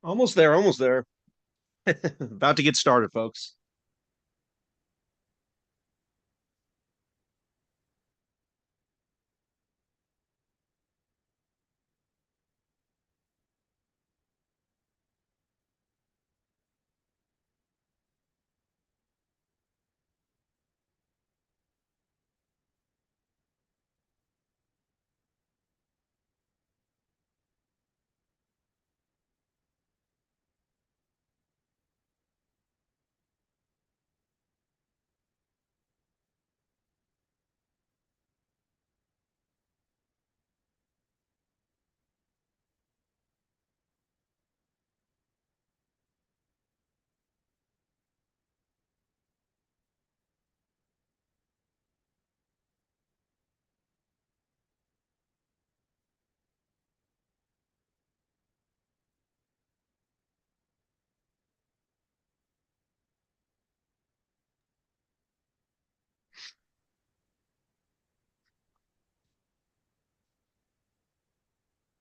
Almost there, almost there. About to get started, folks.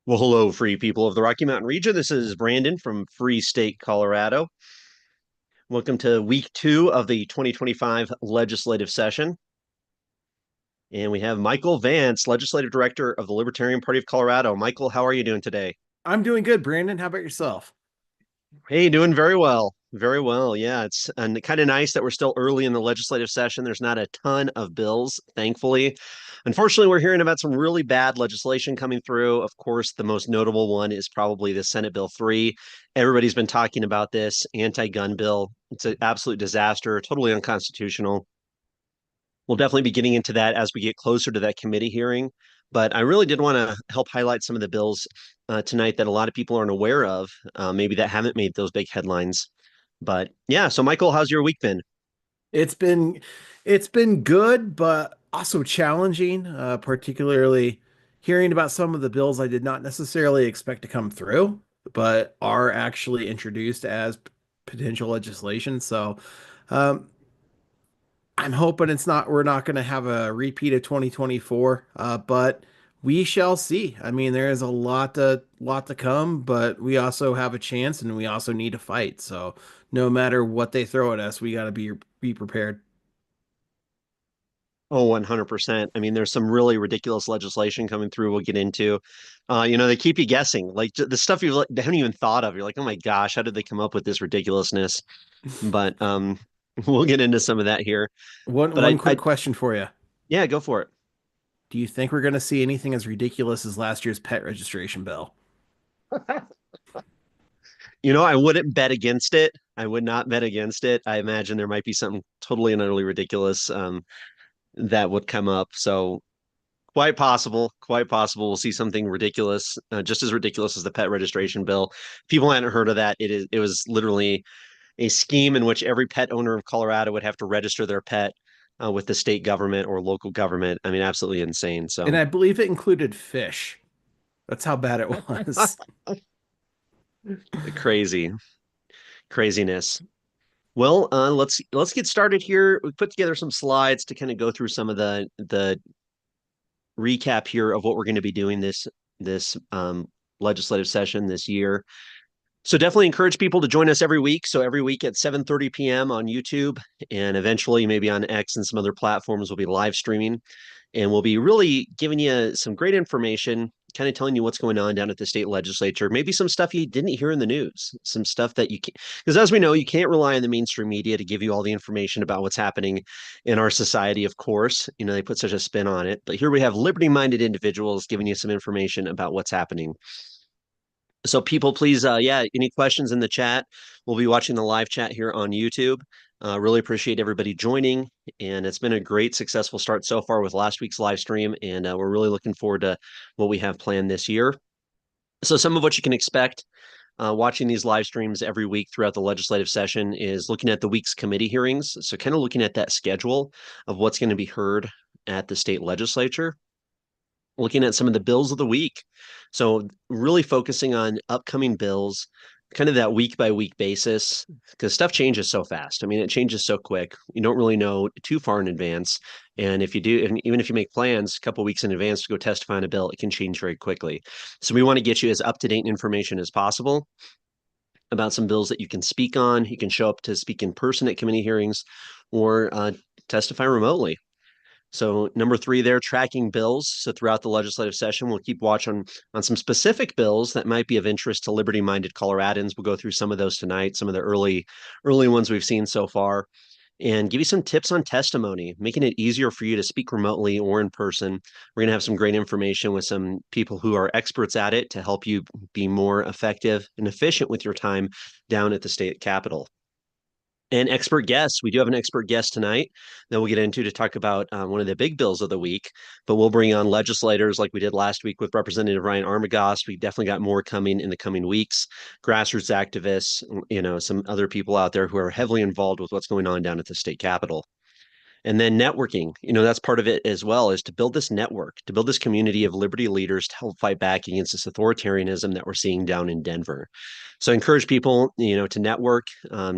Well, hello, free people of the Rocky Mountain region. This is Brandon from Free State, Colorado. Welcome to week 2 of the 2025 legislative session. And we have Michael Vance, legislative director of the Libertarian Party of Colorado. Michael, how are you doing today? I'm doing good, Brandon. How about yourself? Hey, doing very well. Very well. Yeah, it's kind of nice that we're still early in the legislative session. There's not a ton of bills, thankfully. Unfortunately, we're hearing about some really bad legislation coming through. Of course, the most notable one is probably the Senate Bill 3. Everybody's been talking about this anti-gun bill. It's an absolute disaster, totally unconstitutional. We'll definitely be getting into that as we get closer to that committee hearing. But I really did want to help highlight some of the bills tonight that a lot of people aren't aware of, maybe that haven't made those big headlines. But yeah, so Michael, how's your week been? It's been it's been good, but also challenging, particularly hearing about some of the bills I did not necessarily expect to come through, but are actually introduced as potential legislation. So, um, I'm hoping we're not going to have a repeat of 2024, but we shall see. I mean, there is a lot to come, but we also have a chance and we also need to fight. So no matter what they throw at us, we got to be prepared. Oh, 100%. I mean, there's some really ridiculous legislation coming through we'll get into. They keep you guessing, like the stuff you haven't even thought of. You're like, oh my gosh, how did they come up with this ridiculousness? But we'll get into some of that here. But One quick question for you. yeah, go for it. Do you think we're going to see anything as ridiculous as last year's pet registration bill? I wouldn't bet against it. I would not bet against it. I imagine there might be something totally and utterly ridiculous that would come up. So quite possible, quite possible. We'll see something ridiculous, just as ridiculous as the pet registration bill. People hadn't heard of that. It was literally a scheme in which every pet owner of Colorado would have to register their pet with the state government or local government. I mean, absolutely insane. And So I believe it included fish. That's how bad it was. crazy, craziness. Well, let's get started here. We put together some slides to kind of go through some of the recap here of what we're going to be doing this legislative session this year. So definitely encourage people to join us every week. So every week at 7:30 p.m. on YouTube, and eventually maybe on X and some other platforms, we'll be live streaming, and we'll be really giving you some great information, kind of telling you what's going on down at the state legislature, maybe some stuff you didn't hear in the news, some stuff that you can't, because as we know, you can't rely on the mainstream media to give you all the information about what's happening in our society, of course. They put such a spin on it. But here we have liberty-minded individuals giving you some information about what's happening. So people, please, yeah, any questions in the chat? We'll be watching the live chat here on YouTube. Really appreciate everybody joining, and it's been a great, successful start so far with last week's live stream, and we're really looking forward to what we have planned this year. So some of what you can expect watching these live streams every week throughout the legislative session is looking at the week's committee hearings. So kind of looking at that schedule of what's going to be heard at the state legislature, looking at some of the bills of the week. So really focusing on upcoming bills kind of that week by week basis because stuff changes so fast. I mean, it changes so quick. You don't really know too far in advance. And if you do, and even if you make plans a couple weeks in advance to go testify on a bill, it can change very quickly. So we want to get you as up to date information as possible about some bills that you can speak on. You can show up to speak in person at committee hearings or testify remotely. So number three there, tracking bills. So throughout the legislative session, we'll keep watch on some specific bills that might be of interest to liberty-minded Coloradans. We'll go through some of those tonight, some of the early ones we've seen so far, and give you some tips on testimony, making it easier for you to speak remotely or in person. We're going to have some great information with some people who are experts at it to help you be more effective and efficient with your time down at the state capitol. And expert guests. We do have an expert guest tonight that we'll get into to talk about one of the big bills of the week. But we'll bring on legislators like we did last week with Representative Ryan Armagost. We definitely got more coming in the coming weeks. Grassroots activists, some other people out there who are heavily involved with what's going on down at the state capitol. And then networking, that's part of it as well, is to build this network, to build this community of liberty leaders to help fight back against this authoritarianism that we're seeing down in Denver. So I encourage people, to network,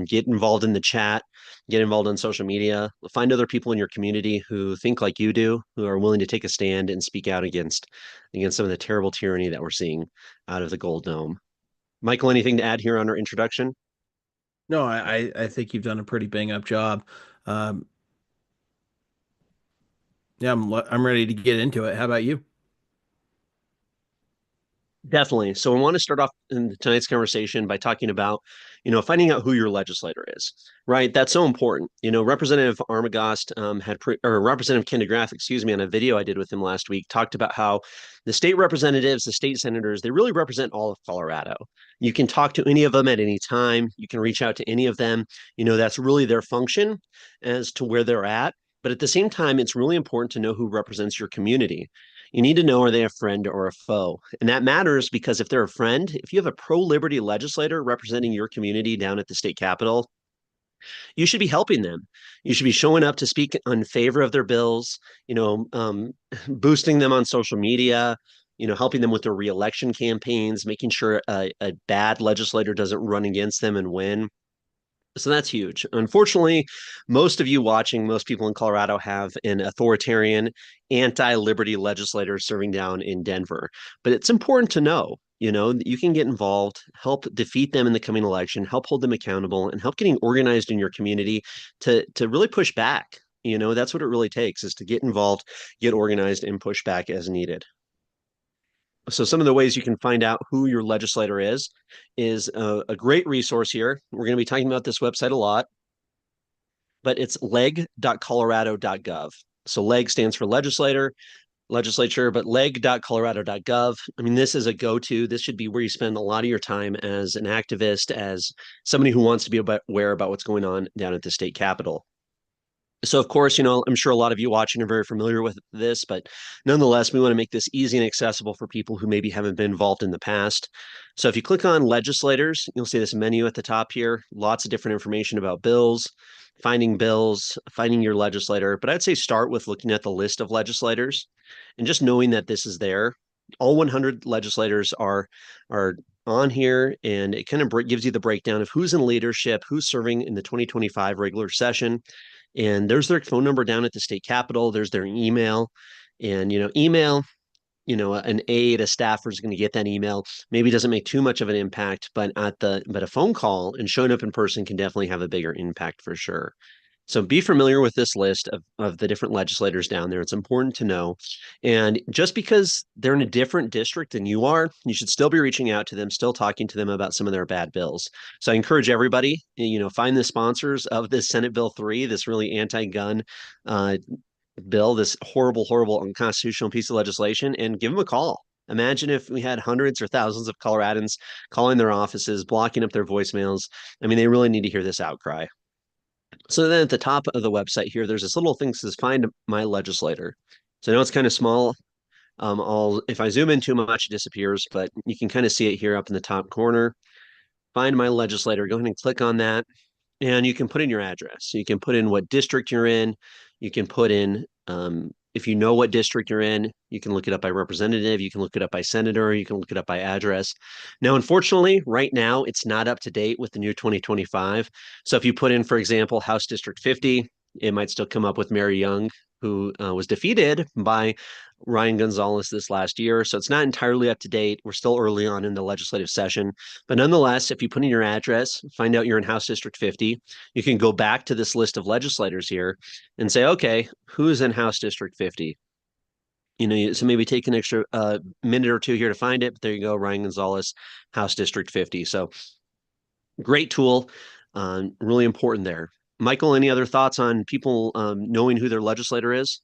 get involved in the chat, get involved on social media, find other people in your community who think like you do, who are willing to take a stand and speak out against some of the terrible tyranny that we're seeing out of the Gold Dome. Michael, anything to add here on our introduction? No, I think you've done a pretty bang up job. Um, yeah, I'm ready to get into it. How about you? Definitely. So I want to start off in tonight's conversation by talking about, finding out who your legislator is, right? That's so important. Representative Armagost or Representative Ken DeGraff, excuse me, on a video I did with him last week, talked about how the state representatives, the state senators, they really represent all of Colorado. You can talk to any of them at any time. You can reach out to any of them. That's really their function as to where they're at. But at the same time, it's really important to know who represents your community. You need to know, are they a friend or a foe? And that matters because if they're a friend, if you have a pro liberty legislator representing your community down at the state capitol, you should be helping them. You should be showing up to speak in favor of their bills, boosting them on social media, helping them with their reelection campaigns, making sure a bad legislator doesn't run against them and win. So that's huge. Unfortunately, most of you watching, most people in Colorado have an authoritarian, anti liberty legislator serving down in Denver. But it's important to know, that you can get involved, help defeat them in the coming election, help hold them accountable, and help getting organized in your community to really push back. That's what it really takes is to get involved, get organized, and push back as needed. So some of the ways you can find out who your legislator is a great resource here. We're going to be talking about this website a lot, but it's leg.colorado.gov. So leg stands for legislature, but leg.colorado.gov. I mean, this is a go-to. This should be where you spend a lot of your time as an activist, as somebody who wants to be aware about what's going on down at the state capitol. So, of course, I'm sure a lot of you watching are very familiar with this, but nonetheless, we want to make this easy and accessible for people who maybe haven't been involved in the past. So, if you click on legislators, you'll see this menu at the top here, lots of different information about bills, finding your legislator. But I'd say start with looking at the list of legislators and just knowing that this is there. All 100 legislators are on here, and it kind of gives you the breakdown of who's in leadership, who's serving in the 2025 regular session, and there's their phone number down at the state capitol. There's their email. And, email, an aide, a staffer is going to get that email. Maybe doesn't make too much of an impact, but a phone call and showing up in person can definitely have a bigger impact for sure. So be familiar with this list of the different legislators down there. It's important to know. And just because they're in a different district than you are, you should still be reaching out to them, still talking to them about some of their bad bills. So I encourage everybody, find the sponsors of this Senate Bill 3, this really anti-gun bill, this horrible, horrible, unconstitutional piece of legislation, and give them a call. Imagine if we had hundreds or thousands of Coloradans calling their offices, blocking up their voicemails. I mean, they really need to hear this outcry. So then at the top of the website here, there's this little thing that says find my legislator. So I know it's kind of small. If I zoom in too much, it disappears, but you can kind of see it here up in the top corner. Find my legislator. Go ahead and click on that. And you can put in your address. So you can put in what district you're in. You can put in if you know what district you're in, you can look it up by representative, you can look it up by senator, you can look it up by address. Now, unfortunately, right now it's not up to date with the new 2025. So if you put in, for example, House District 50, it might still come up with Mary Young, who was defeated by Ryan Gonzalez this last year. So it's not entirely up to date. We're still early on in the legislative session. But nonetheless, if you put in your address, find out you're in House District 50, you can go back to this list of legislators here and say, okay, who's in House District 50? So maybe take an extra minute or two here to find it. But there you go, Ryan Gonzalez, House District 50. So great tool, really important there. Michael, any other thoughts on people knowing who their legislator is?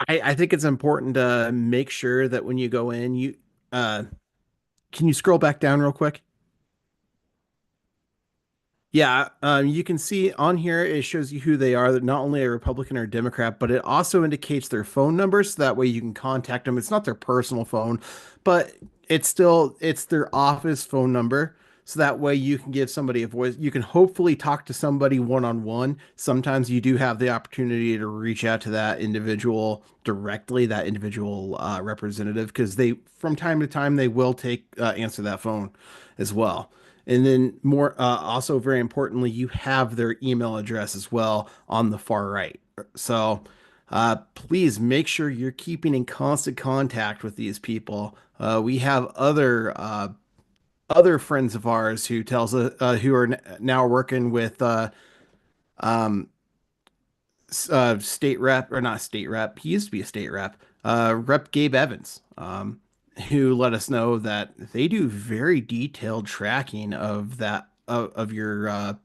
I think it's important to make sure that when you go in, you uh, can you scroll back down real quick? Yeah, you can see on here it shows you who they are, that not only a Republican or a Democrat, but it also indicates their phone numbers, so that way you can contact them. It's not their personal phone, but it's their office phone number, so that way you can give somebody a voice. You can hopefully talk to somebody one-on-one. Sometimes you do have the opportunity to reach out to that individual directly, that individual representative, because they from time to time they will take answer that phone as well. And then also very importantly, you have their email address as well on the far right. So please make sure you're keeping in constant contact with these people. We have other friends of ours who tells who are now working with um, state rep, or not state rep. He used to be a state rep. Rep Gabe Evans, who let us know that they do very detailed tracking of of your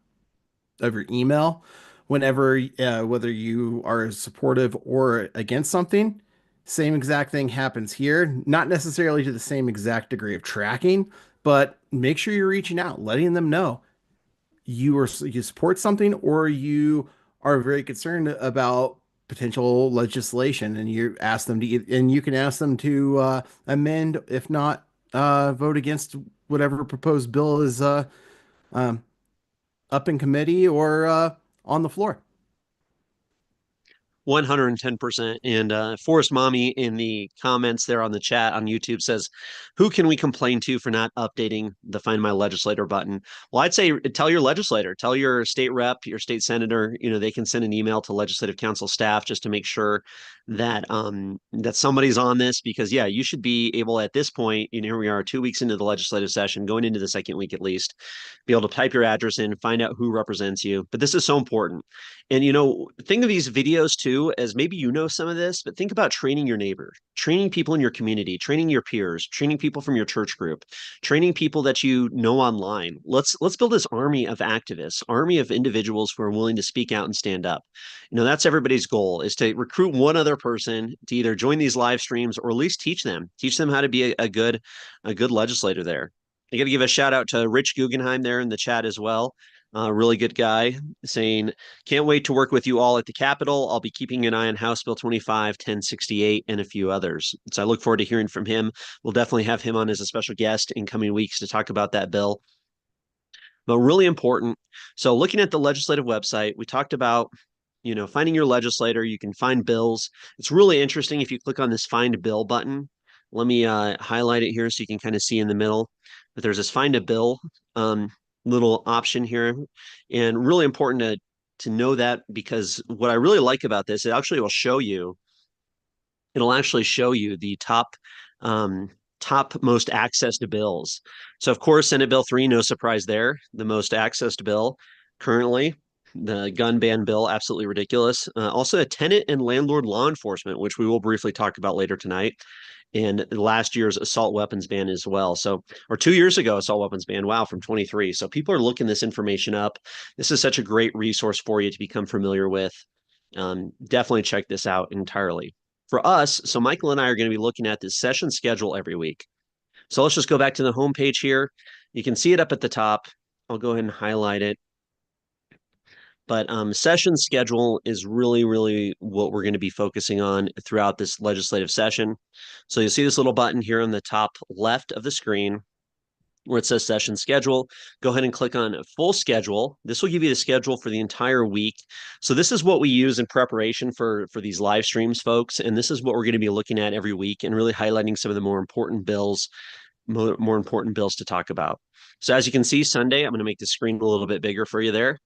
email whenever whether you are supportive or against something. Same exact thing happens here, not necessarily to the same exact degree of tracking, but make sure you're reaching out, letting them know you support something, or you are very concerned about potential legislation, and you can ask them to amend, if not vote against whatever proposed bill is um, up in committee or on the floor. 110%. And Forest Mommy in the comments there on the chat on YouTube says, who can we complain to for not updating the Find My Legislator button? Well, I'd say tell your legislator, tell your state rep, your state senator, they can send an email to legislative council staff just to make sure that somebody's on this, because yeah, you should be able at this point, here we are 2 weeks into the legislative session, going into the second week at least, be able to type your address in, find out who represents you. But this is so important. And think of these videos too as maybe some of this, but think about training your neighbor, training people in your community, training your peers, training people from your church group, training people that you know online. Let's build this army of activists, army of individuals who are willing to speak out and stand up. That's everybody's goal, is to recruit one other person to either join these live streams or at least teach them how to be a good legislator there. I got to give a shout out to Rich Guggenheim there in the chat as well. Really good guy, saying, can't wait to work with you all at the Capitol. I'll be keeping an eye on House Bill 25, 1068, and a few others. So I look forward to hearing from him. We'll definitely have him on as a special guest in coming weeks to talk about that bill. But really important. So looking at the legislative website, we talked about finding your legislator. You can find bills. It's really interesting if you click on this Find Bill button. Let me highlight it here so you can kind of see in the middle. But there's this Find a Bill um, little option here, and really important to know that, because what I really like about this, it'll actually show you the top most accessed bills. So of course, Senate Bill 3, no surprise there, the most accessed bill currently. The gun ban bill, absolutely ridiculous. Also, a tenant and landlord law enforcement, which we will briefly talk about later tonight, and last year's assault weapons ban as well. So, or 2 years ago, assault weapons ban. Wow, from 23. So people are looking this information up. This is such a great resource for you to become familiar with. Definitely check this out entirely. For us, so Michael and I are going to be looking at this session schedule every week. So let's just go back to the homepage here. You can see it up at the top. I'll go ahead and highlight it. But session schedule is really, really what we're going to be focusing on throughout this legislative session. So you'll see this little button here on the top left of the screen. where it says session schedule. Go ahead and click on full schedule. This will give you the schedule for the entire week. So this is what we use in preparation for these live streams, folks. And this is what we're going to be looking at every week and really highlighting some of the more important bills to talk about. So as you can see, Sunday, I'm going to make the screen a little bit bigger for you there.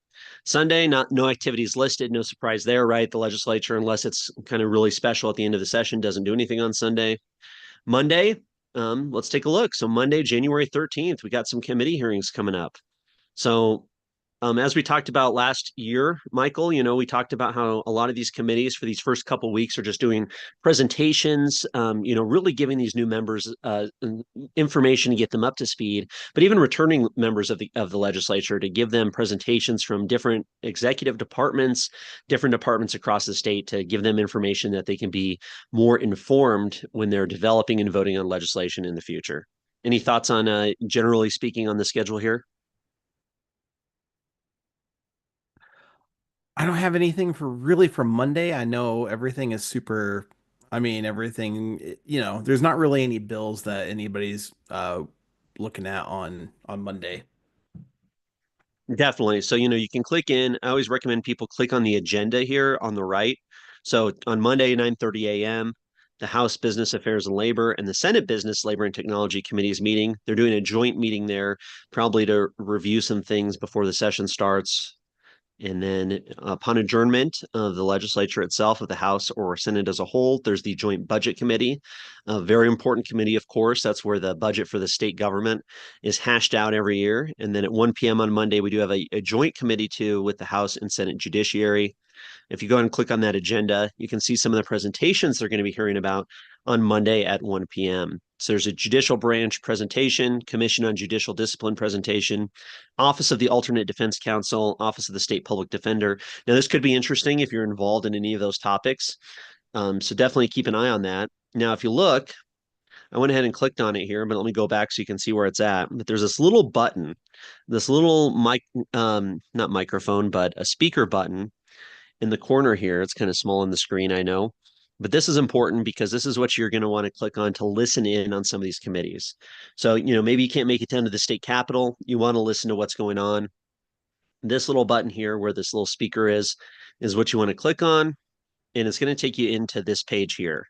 Sunday, no activities listed, no surprise there, right? The legislature, unless it's kind of really special at the end of the session, doesn't do anything on Sunday. Monday, let's take a look. So Monday, January 13th, we got some committee hearings coming up. So as we talked about last year, Michael, we talked about how a lot of these committees for these first couple of weeks are just doing presentations, really giving these new members information to get them up to speed, but even returning members of the legislature to give them presentations from different executive departments, different departments across the state to give them information that they can be more informed when they're developing and voting on legislation in the future. Any thoughts on generally speaking on the schedule here? I don't have anything for Monday. I know everything is super, I mean, everything, there's not really any bills that anybody's looking at on Monday. Definitely. So, you can click in. I always recommend people click on the agenda here on the right. So on Monday, 9:30 a.m., the House Business Affairs and Labor and the Senate Business, Labor and Technology Committees meeting. They're doing a joint meeting there, probably to review some things before the session starts. And then upon adjournment of the legislature itself, of the House or Senate as a whole, there's the Joint Budget Committee, a very important committee, of course. That's where the budget for the state government is hashed out every year. And then at 1 p.m. on Monday, we do have a joint committee too with the House and Senate Judiciary. If you go and click on that agenda, you can see some of the presentations they're going to be hearing about on Monday at 1 p.m. So there's a judicial branch presentation, Commission on Judicial Discipline presentation, Office of the Alternate Defense Counsel, Office of the State Public Defender. Now, this could be interesting if you're involved in any of those topics. So definitely keep an eye on that. Now, if you look, I went ahead and clicked on it here, but let me go back so you can see where it's at. But there's this little button, this little not microphone, but a speaker button in the corner here. It's kind of small on the screen, I know. But this is important because this is what you're going to want to click on to listen in on some of these committees. So, maybe you can't make it down to the state capitol. You want to listen to what's going on. This little button here where this little speaker is what you want to click on. And it's going to take you into this page here.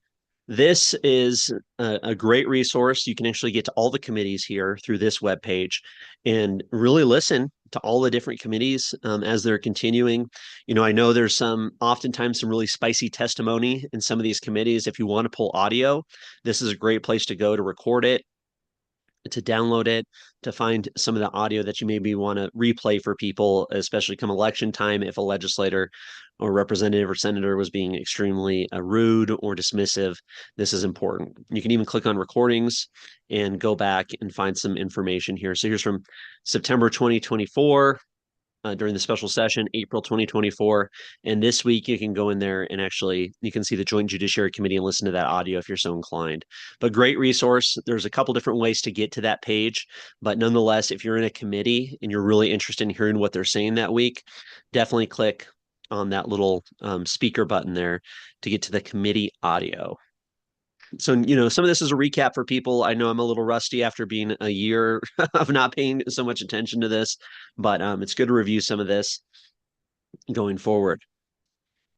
This is a great resource. You can actually get to all the committees here through this web page and really listen to all the different committees as they're continuing. I know there's oftentimes some really spicy testimony in some of these committees. If you want to pull audio, this is a great place to go to record it, to download it, to find some of the audio that you maybe want to replay for people, especially come election time, if a legislator or representative or senator was being extremely rude or dismissive. This is important. You can even click on recordings and go back and find some information here. So here's from September 2024. During the special session, April 2024. And this week, you can go in there and actually, you can see the Joint Judiciary Committee and listen to that audio if you're so inclined. But great resource. There's a couple different ways to get to that page. But nonetheless, if you're in a committee and you're really interested in hearing what they're saying that week, definitely click on that little speaker button there to get to the committee audio. So, some of this is a recap for people. I know I'm a little rusty after being a year of not paying so much attention to this, but it's good to review some of this going forward.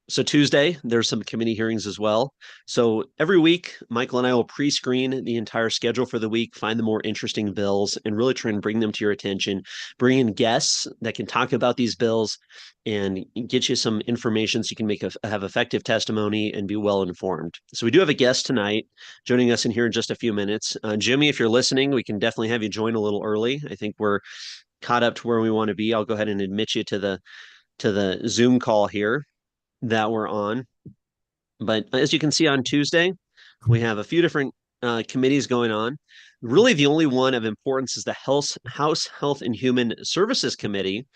So Tuesday, there's some committee hearings as well. So every week, Michael and I will pre-screen the entire schedule for the week, find the more interesting bills, and really try and bring them to your attention. Bring in guests that can talk about these bills and get you some information so you can have effective testimony and be well informed. So we do have a guest tonight joining us in here in just a few minutes. Jimmy, if you're listening, we can definitely have you join a little early. I think we're caught up to where we want to be. I'll go ahead and admit you to the Zoom call here that we're on. But as you can see on Tuesday, we have a few different committees going on. Really, the only one of importance is the House Health and Human Services Committee.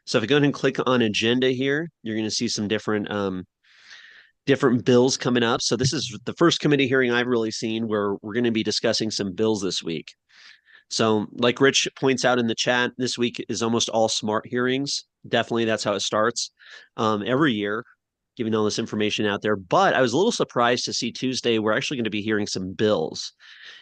So if you go ahead and click on agenda here, you're going to see some different bills coming up. So this is the first committee hearing I've really seen where we're going to be discussing some bills this week. So like Rich points out in the chat, this week is almost all SMART hearings. Definitely that's how it starts every year. giving all this information out there. But I was a little surprised to see Tuesday we're actually going to be hearing some bills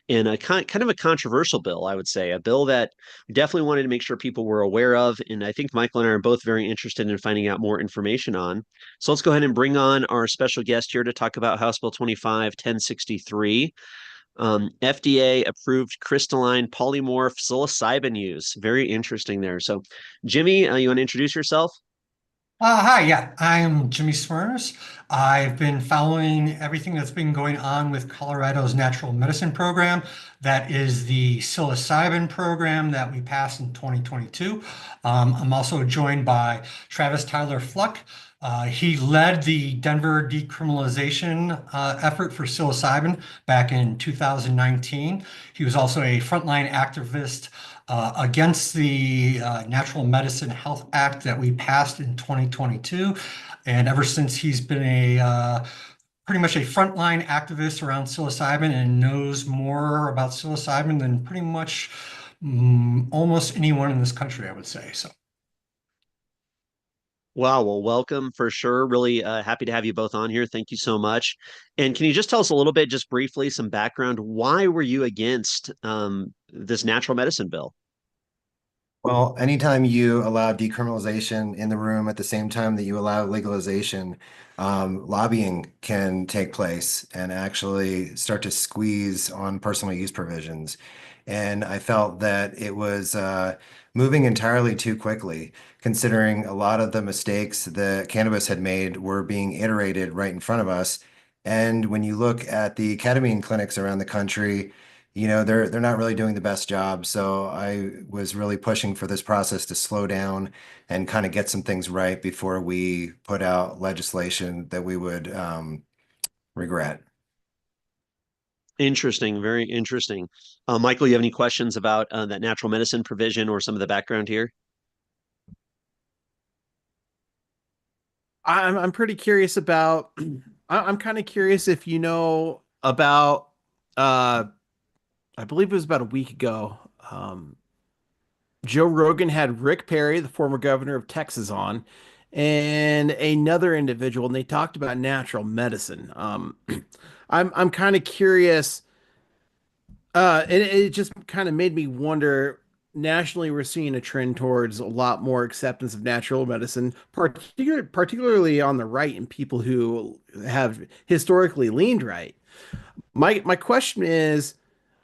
in a kind of a controversial bill, I would say, a bill that we definitely wanted to make sure people were aware of. And I think Michael and I are both very interested in finding out more information on. So let's go ahead and bring on our special guest here to talk about House Bill 25-1063. FDA approved crystalline polymorph psilocybin use. Very interesting there. So, Jimmy, you want to introduce yourself? Hi, yeah, I'm Jimmy Smrz. I've been following everything that's been going on with Colorado's natural medicine program. That is the psilocybin program that we passed in 2022. I'm also joined by Travis Tyler Fluck. He led the Denver decriminalization effort for psilocybin back in 2019. He was also a frontline activist against the Natural Medicine Health Act that we passed in 2022. And ever since, he's been a pretty much a frontline activist around psilocybin and knows more about psilocybin than pretty much almost anyone in this country, I would say. So. Wow, well, welcome for sure. Really happy to have you both on here. Thank you so much. And can you just tell us a little bit, just briefly, some background? Why were you against this natural medicine bill? Well, anytime you allow decriminalization in the room at the same time that you allow legalization, lobbying can take place and actually start to squeeze on personal use provisions. And I felt that it was moving entirely too quickly, considering a lot of the mistakes that cannabis had made were being iterated right in front of us. And when you look at the ketamine clinics around the country, they're not really doing the best job. So I was really pushing for this process to slow down and kind of get some things right before we put out legislation that we would regret. Interesting, very interesting. Michael, you have any questions about that natural medicine provision or some of the background here? I'm pretty curious about. I'm kind of curious if you know about. I believe it was about a week ago. Joe Rogan had Rick Perry, the former governor of Texas, on, and another individual, and they talked about natural medicine. I'm kind of curious. And it just kind of made me wonder. Nationally, we're seeing a trend towards a lot more acceptance of natural medicine, particularly on the right and people who have historically leaned right. My question is,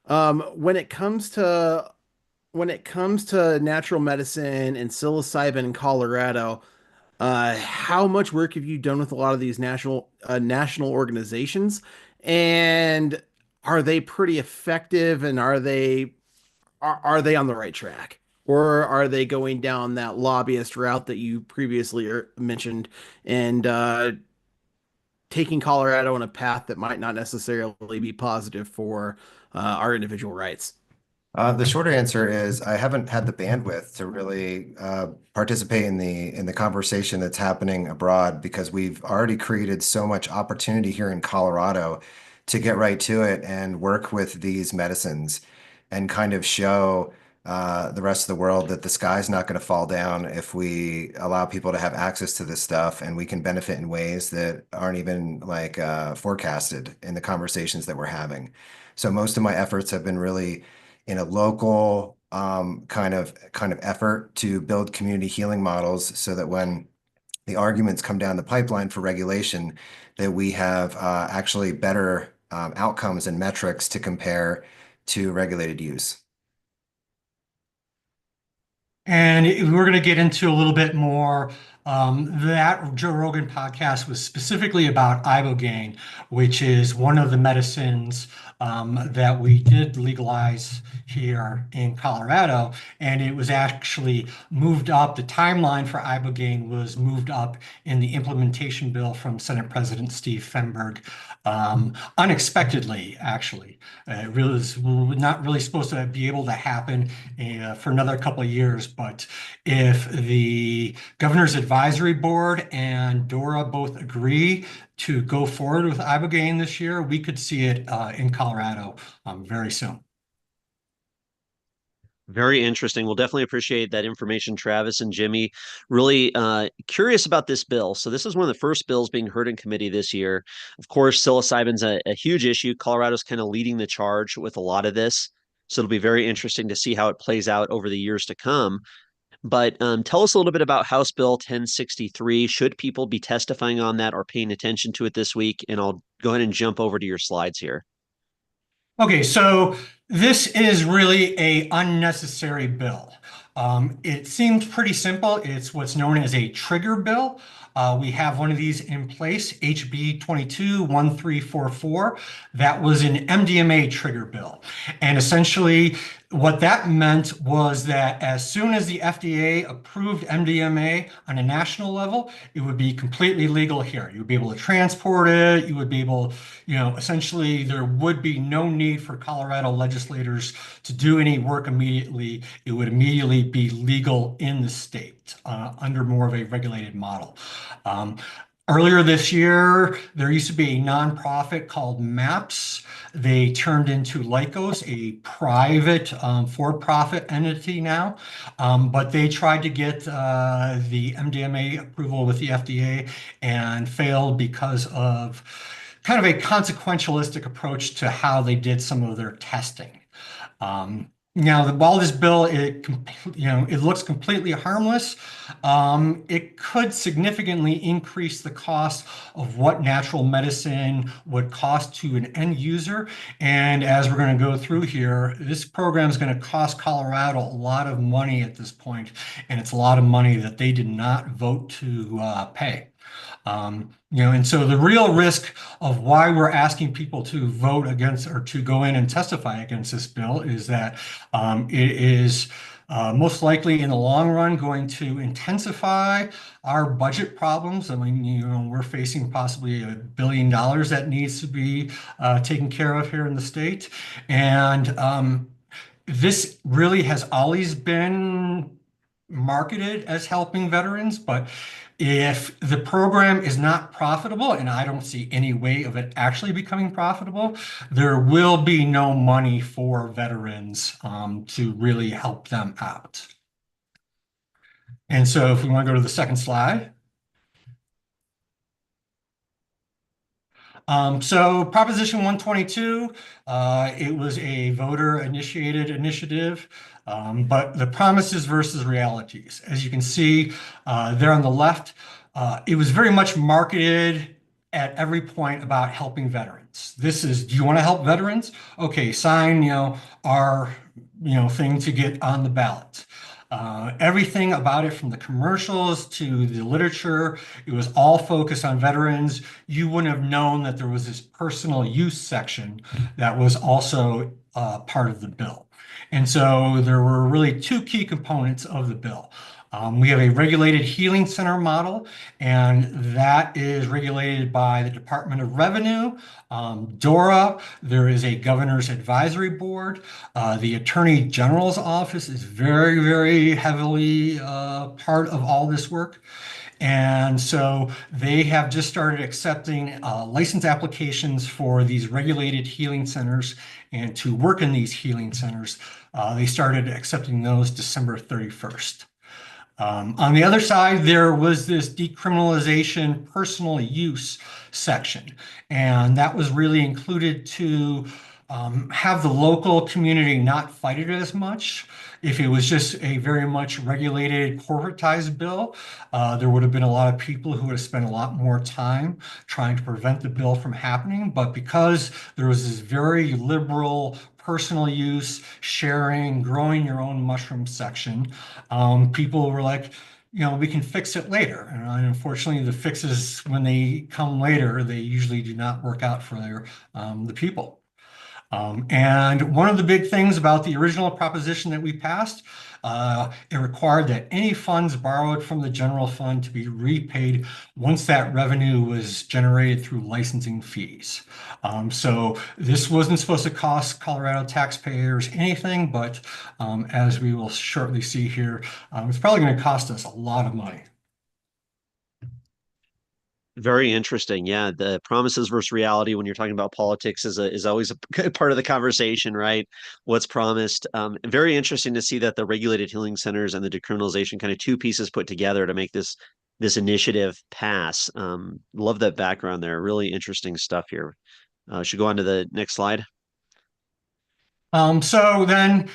when it comes to natural medicine and psilocybin in Colorado, how much work have you done with a lot of these national organizations, and are they pretty effective, and are they on the right track? Or are they going down that lobbyist route that you previously mentioned and taking Colorado on a path that might not necessarily be positive for our individual rights? The short answer is I haven't had the bandwidth to really participate in the conversation that's happening abroad because we've already created so much opportunity here in Colorado to get right to it and work with these medicines and kind of show the rest of the world that the sky's not going to fall down if we allow people to have access to this stuff and we can benefit in ways that aren't even like forecasted in the conversations that we're having. So most of my efforts have been really in a local kind of effort to build community healing models so that when the arguments come down the pipeline for regulation, that we have actually better outcomes and metrics to compare to regulated use. And we're going to get into a little bit more. That Joe Rogan podcast was specifically about ibogaine, which is one of the medicines that we did legalize here in Colorado. And it was actually moved up. The timeline for ibogaine was moved up in the implementation bill from Senate President Steve Fenberg unexpectedly, actually. It really was not really supposed to be able to happen for another couple of years. But if the Governor's Advisory Board and DORA both agree to go forward with ibogaine this year, we could see it in Colorado very soon. Very interesting. We'll definitely appreciate that information, Travis and Jimmy. Really curious about this bill. So this is one of the first bills being heard in committee this year. Of course, psilocybin's a huge issue. Colorado's kind of leading the charge with a lot of this. So it'll be very interesting to see how it plays out over the years to come. But tell us a little bit about House Bill 1063. Should people be testifying on that or paying attention to it this week? And I'll go ahead and jump over to your slides here. Okay, so this is really a unnecessary bill. It seems pretty simple. It's what's known as a trigger bill. We have one of these in place, HB 221344. That was an MDMA trigger bill. And essentially, what that meant was that as soon as the FDA approved MDMA on a national level, it would be completely legal here. You would be able to transport it. You would be able, essentially there would be no need for Colorado legislators to do any work immediately. It would immediately be legal in the state under more of a regulated model. Earlier this year, there used to be a nonprofit called MAPS. They turned into Lycos, a private for-profit entity now, but they tried to get the MDMA approval with the FDA and failed because of kind of a consequentialistic approach to how they did some of their testing. Now, while this bill, it looks completely harmless, it could significantly increase the cost of what natural medicine would cost to an end user. And as we're going to go through here, this program is going to cost Colorado a lot of money at this point, and it's a lot of money that they did not vote to pay. And so the real risk of why we're asking people to vote against or to go in and testify against this bill is that it is most likely in the long run going to intensify our budget problems. I mean, we're facing possibly $1 billion that needs to be taken care of here in the state. And this really has always been marketed as helping veterans, but if the program is not profitable, and I don't see any way of it actually becoming profitable, there will be no money for veterans to really help them out. And so if we want to go to the second slide. So Proposition 122, it was a voter-initiated initiative, but the promises versus realities. As you can see there on the left, it was very much marketed at every point about helping veterans. This is, do you want to help veterans? Okay, sign, our, thing to get on the ballot. Everything about it, from the commercials to the literature, it was all focused on veterans. You wouldn't have known that there was this personal use section that was also part of the bill. And so there were really two key components of the bill. We have a regulated healing center model, and that is regulated by the Department of Revenue, DORA. There is a governor's advisory board. The Attorney General's office is very, very heavily part of all this work. And so they have just started accepting license applications for these regulated healing centers. And to work in these healing centers, they started accepting those December 31st. On the other side, there was this decriminalization personal use section, and that was really included to have the local community not fight it as much. If it was just a very much regulated, corporatized bill, there would have been a lot of people who would have spent a lot more time trying to prevent the bill from happening. But because there was this very liberal personal use, sharing, growing your own mushroom section, people were like, we can fix it later. And unfortunately, the fixes, when they come later, they usually do not work out for the people. And one of the big things about the original proposition that we passed, it required that any funds borrowed from the general fund to be repaid once that revenue was generated through licensing fees. So this wasn't supposed to cost Colorado taxpayers anything, but as we will shortly see here, it's probably going to cost us a lot of money. Very interesting. Yeah, the promises versus reality when you're talking about politics is always a part of the conversation, right? What's promised. Very interesting to see that the regulated healing centers and the decriminalization kind of two pieces put together to make this initiative pass. Love that background there. Really interesting stuff here. Should go on to the next slide. So then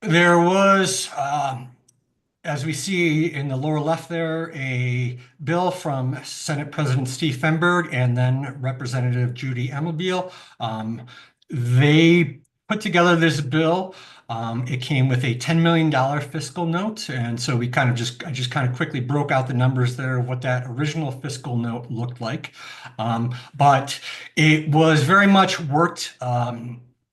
there was, as we see in the lower left there, a bill from Senate President Steve Fenberg and then Representative Judy Emmelbiel. They put together this bill. It came with a $10 million fiscal note. And so I just kind of quickly broke out the numbers there of what that original fiscal note looked like. But it was very much worked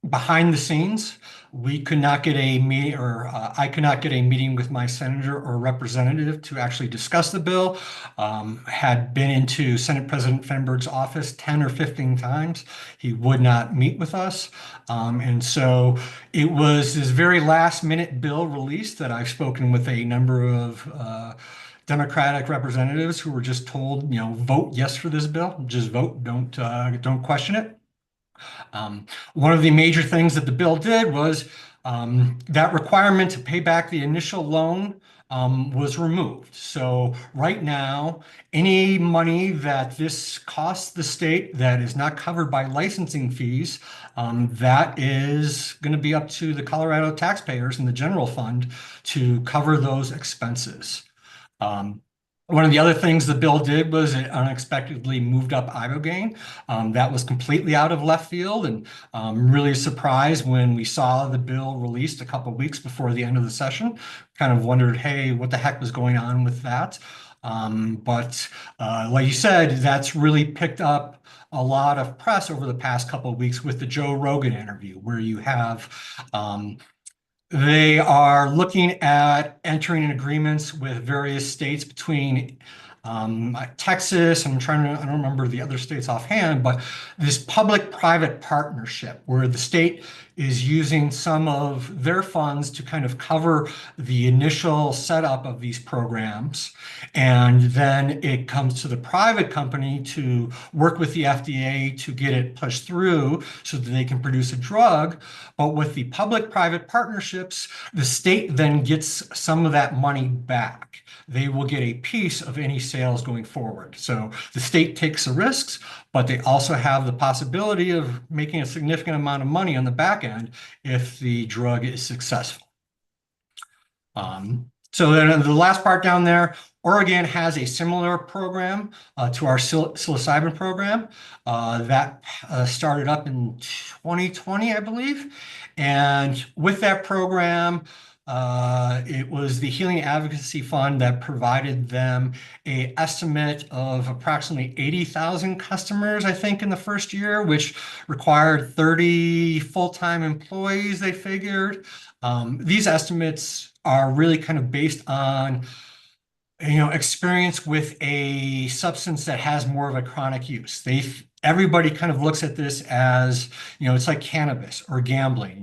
behind the scenes. We could not get a meeting, or I could not get a meeting with my senator or representative to actually discuss the bill. Had been into Senate President Fenberg's office 10 or 15 times. He would not meet with us. And so it was this very last minute bill release that I've spoken with a number of Democratic representatives who were just told, vote yes for this bill. Just vote. Don't question it. One of the major things that the bill did was that requirement to pay back the initial loan was removed. So right now, any money that this costs the state that is not covered by licensing fees, that is going to be up to the Colorado taxpayers in the general fund to cover those expenses. One of the other things the bill did was it unexpectedly moved up ibogaine. That was completely out of left field, and really surprised when we saw the bill released a couple of weeks before the end of the session. Kind of wondered, hey, what the heck was going on with that? But like you said, that's really picked up a lot of press over the past couple of weeks with the Joe Rogan interview, where you have they are looking at entering in agreements with various states between Texas, and I don't remember the other states offhand, but this public-private partnership where the state is using some of their funds to kind of cover the initial setup of these programs. And then it comes to the private company to work with the FDA to get it pushed through so that they can produce a drug. But with the public-private partnerships, the state then gets some of that money back. They will get a piece of any sales going forward. So the state takes the risks, but they also have the possibility of making a significant amount of money on the back end if the drug is successful. So then the last part down there, Oregon has a similar program to our psilocybin program that started up in 2020, I believe. And with that program, it was the Healing Advocacy Fund that provided them an estimate of approximately 80,000 customers, I think, in the first year, which required 30 full-time employees, they figured. These estimates are really kind of based on experience with a substance that has more of a chronic use. Everybody kind of looks at this as, it's like cannabis or gambling.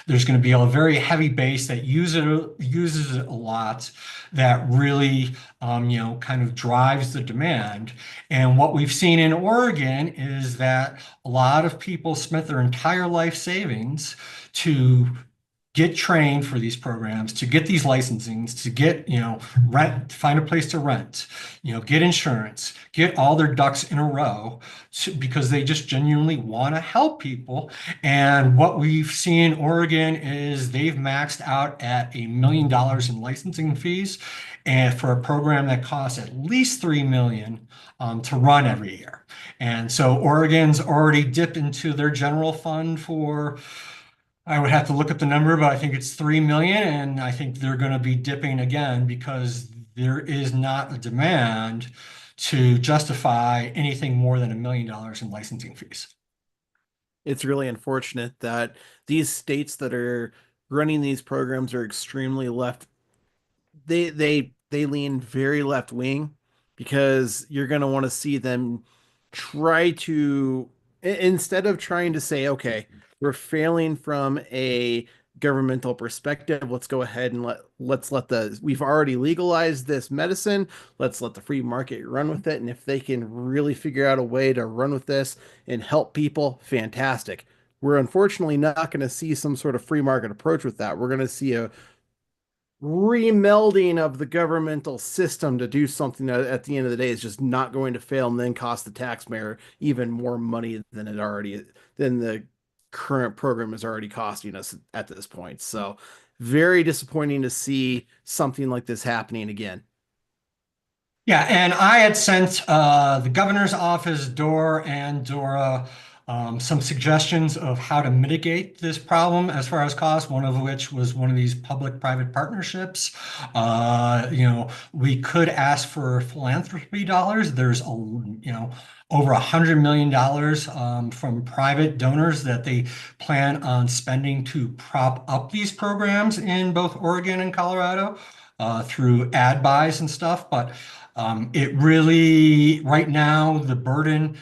There's going to be a very heavy base that uses it a lot, that really, kind of drives the demand. And what we've seen in Oregon is that a lot of people spent their entire life savings to get trained for these programs, to get these licensings, to get, rent, find a place to rent, get insurance, get all their ducks in a row because they just genuinely want to help people. And what we've seen in Oregon is they've maxed out at $1 million in licensing fees, and for a program that costs at least $3 million to run every year. And so Oregon's already dipped into their general fund for, I would have to look at the number, but I think it's 3 million, and I think they're going to be dipping again because there is not a demand to justify anything more than $1 million in licensing fees. It's really unfortunate that these states that are running these programs are extremely left. They lean very left wing, because you're going to want to see them try to, instead of trying to say, okay, we're failing from a governmental perspective. Let's go ahead and let's let we've already legalized this medicine. Let's let the free market run with it. And if they can really figure out a way to run with this and help people, fantastic. We're unfortunately not going to see some sort of free market approach with that. We're going to see a remelding of the governmental system to do something that at the end of the day is just not going to fail and then cost the taxpayer even more money than the current program is already costing us at this point. So very disappointing to see something like this happening again. Yeah, and I had sent the governor's office, Dora and Dora, some suggestions of how to mitigate this problem as far as cost, one of which was one of these public-private partnerships. We could ask for philanthropy dollars. There's over $100 million from private donors that they plan on spending to prop up these programs in both Oregon and Colorado through ad buys and stuff. But it really, right now, the burden,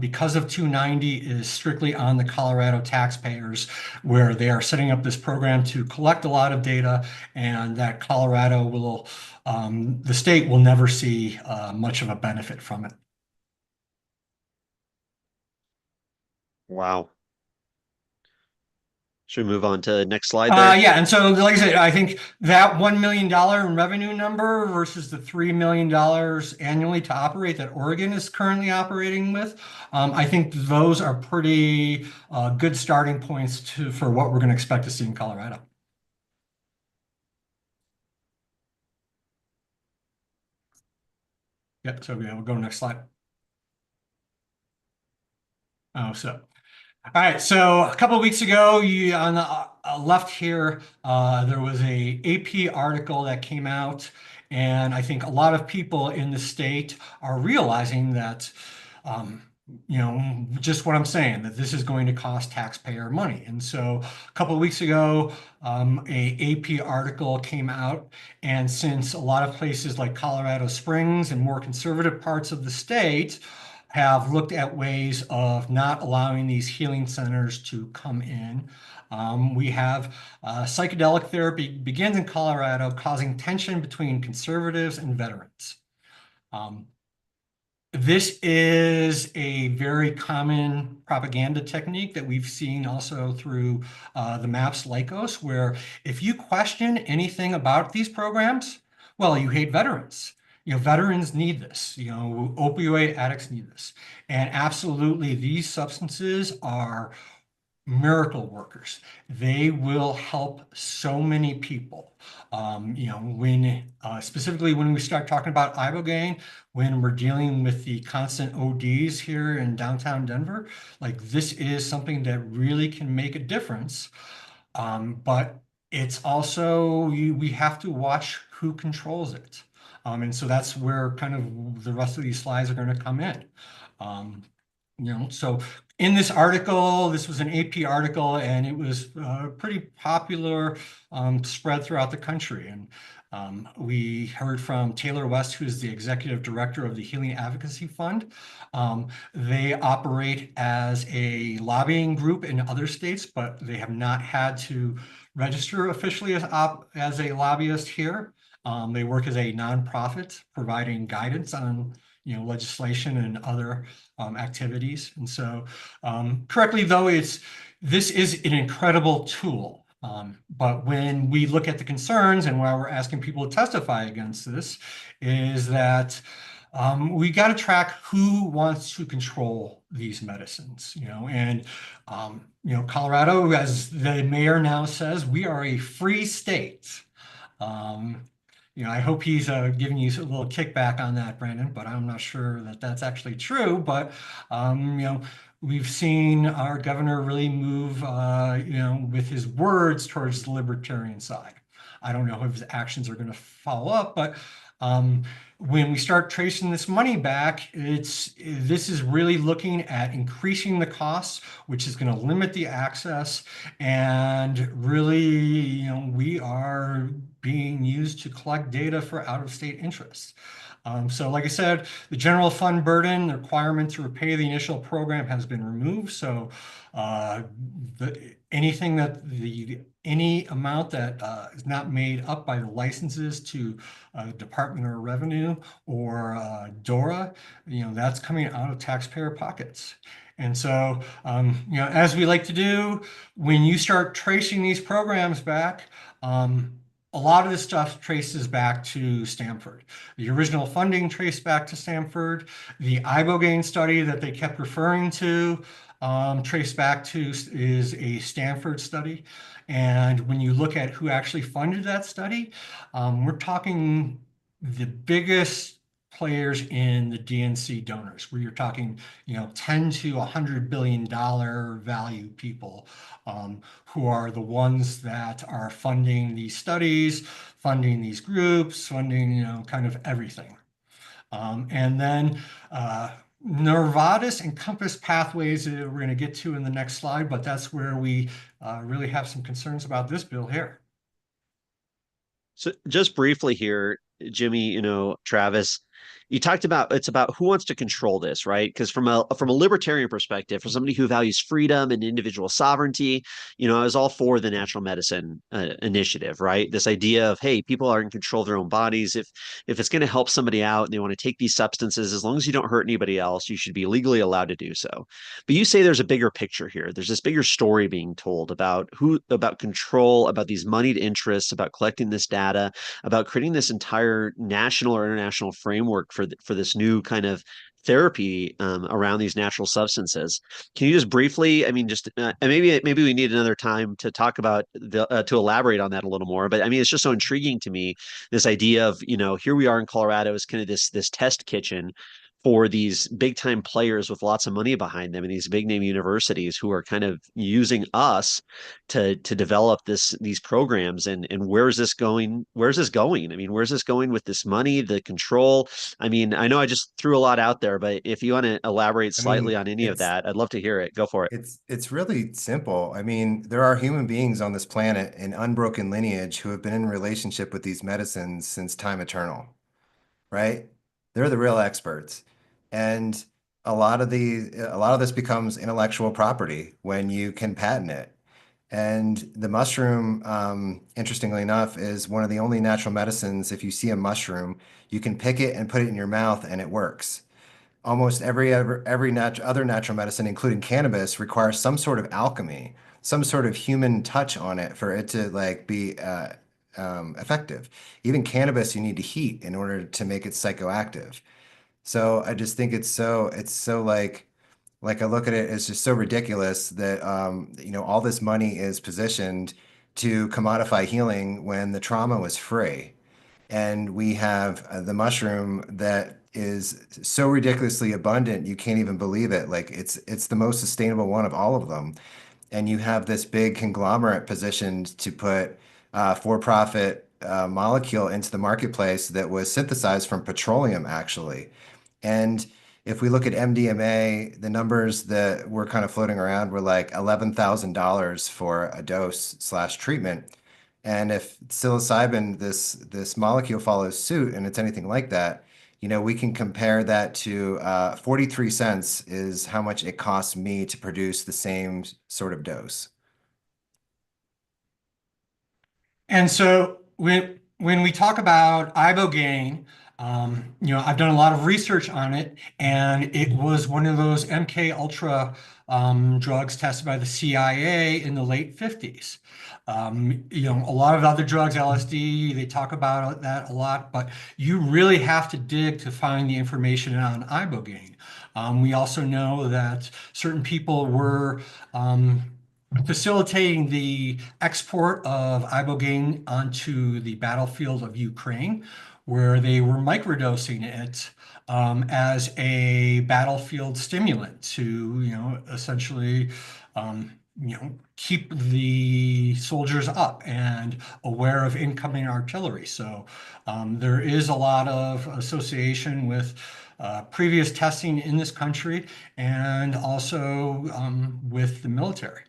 because of 290, is strictly on the Colorado taxpayers, where they are setting up this program to collect a lot of data, and that Colorado will, the state will never see much of a benefit from it. Wow. Should we move on to the next slide there? Yeah, and so like I said, I think that $1 million in revenue number versus the $3 million annually to operate that Oregon is currently operating with, I think those are pretty good starting points for what we're going to expect to see in Colorado. Yep, so yeah, we'll go to the next slide. All right, so a couple of weeks ago, on the left here, there was a AP article that came out, and I think a lot of people in the state are realizing that, just what I'm saying, that this is going to cost taxpayer money. And so a couple of weeks ago, a AP article came out, and since a lot of places like Colorado Springs and more conservative parts of the state have looked at ways of not allowing these healing centers to come in. We have psychedelic therapy begins in Colorado, causing tension between conservatives and veterans. This is a very common propaganda technique that we've seen also through the MAPS Lycos, where if you question anything about these programs, well, you hate veterans. Veterans need this. Opioid addicts need this. And absolutely, these substances are miracle workers. They will help so many people. Specifically when we start talking about ibogaine, when we're dealing with the constant ODs here in downtown Denver, like this is something that really can make a difference. But it's also, we have to watch who controls it. And so that's where kind of the rest of these slides are going to come in. So in this article, this was an AP article, and it was pretty popular, spread throughout the country. And we heard from Taylor West, who's the executive director of the Healing Advocacy Fund. They operate as a lobbying group in other states, but they have not had to register officially as a lobbyist here. They work as a nonprofit, providing guidance on legislation and other activities. And so correctly, though, this is an incredible tool. But when we look at the concerns and why we're asking people to testify against this is that we got to track who wants to control these medicines, Colorado, as the mayor now says, we are a free state. I hope he's giving you a little kickback on that, Brandon, but I'm not sure that that's actually true. But, we've seen our governor really move, with his words towards the libertarian side. I don't know if his actions are going to follow up, but when we start tracing this money back, this is really looking at increasing the costs, which is going to limit the access, and really, we are being used to collect data for out-of-state interests. So like I said, the general fund burden, the requirement to repay the initial program has been removed. So any amount that is not made up by the licenses to Department of Revenue or DORA, that's coming out of taxpayer pockets. And so, as we like to do, when you start tracing these programs back, a lot of this stuff traces back to Stanford. The original funding traced back to Stanford. The ibogaine study that they kept referring to traced back to is a Stanford study. And when you look at who actually funded that study, we're talking the biggest players in the DNC donors, where you're talking, 10 to $100 billion value people who are the ones that are funding these studies, funding these groups, funding, kind of everything. And then Nervatus and Compass pathways we're going to get to in the next slide, but that's where we really have some concerns about this bill here. So just briefly here, Jimmy, Travis, you talked about it's about who wants to control this, right? Because from a libertarian perspective, for somebody who values freedom and individual sovereignty, I was all for the natural medicine initiative, right? This idea of, hey, people are in control of their own bodies. If it's going to help somebody out and they want to take these substances, as long as you don't hurt anybody else, you should be legally allowed to do so. But you say there's a bigger picture here. There's this bigger story being told about control, about these moneyed interests, about collecting this data, about creating this entire national or international framework for this new kind of therapy around these natural substances. Can you just briefly, I mean, just and maybe we need another time to talk about to elaborate on that a little more. But I mean, it's just so intriguing to me, this idea of here we are in Colorado as kind of this test kitchen for these big time players with lots of money behind them and these big name universities who are kind of using us to develop these programs. And where's this going? I mean, where's this going with this money, the control? I mean, I know I just threw a lot out there, but if you want to elaborate I slightly mean, on any of it's that, I'd love to hear it. Go for it. it's really simple. I mean, there are human beings on this planet in unbroken lineage who have been in relationship with these medicines since time eternal, right? They're the real experts. And a lot of this becomes intellectual property when you can patent it. And the mushroom, interestingly enough, is one of the only natural medicines. If you see a mushroom, you can pick it and put it in your mouth and it works. Almost other natural medicine, including cannabis, requires some sort of alchemy, some sort of human touch on it for it to like be effective. Even cannabis, you need to heat in order to make it psychoactive. So I just think it's so like I look at it as just so ridiculous that all this money is positioned to commodify healing when the trauma was free. And we have the mushroom that is so ridiculously abundant, you can't even believe it. Like it's the most sustainable one of all of them. And you have this big conglomerate positioned to put for-profit molecule into the marketplace that was synthesized from petroleum, actually. And if we look at MDMA, the numbers that were kind of floating around were like $11,000 for a dose slash treatment. And if psilocybin, this molecule follows suit and it's anything like that, we can compare that to 43 cents is how much it costs me to produce the same sort of dose. And so when we talk about ibogaine, I've done a lot of research on it, and it was one of those MK Ultra drugs tested by the CIA in the late 50s. A lot of other drugs, LSD, they talk about that a lot, but you really have to dig to find the information on ibogaine. We also know that certain people were facilitating the export of ibogaine onto the battlefield of Ukraine, where they were microdosing it as a battlefield stimulant to, essentially, keep the soldiers up and aware of incoming artillery. So there is a lot of association with previous testing in this country and also with the military.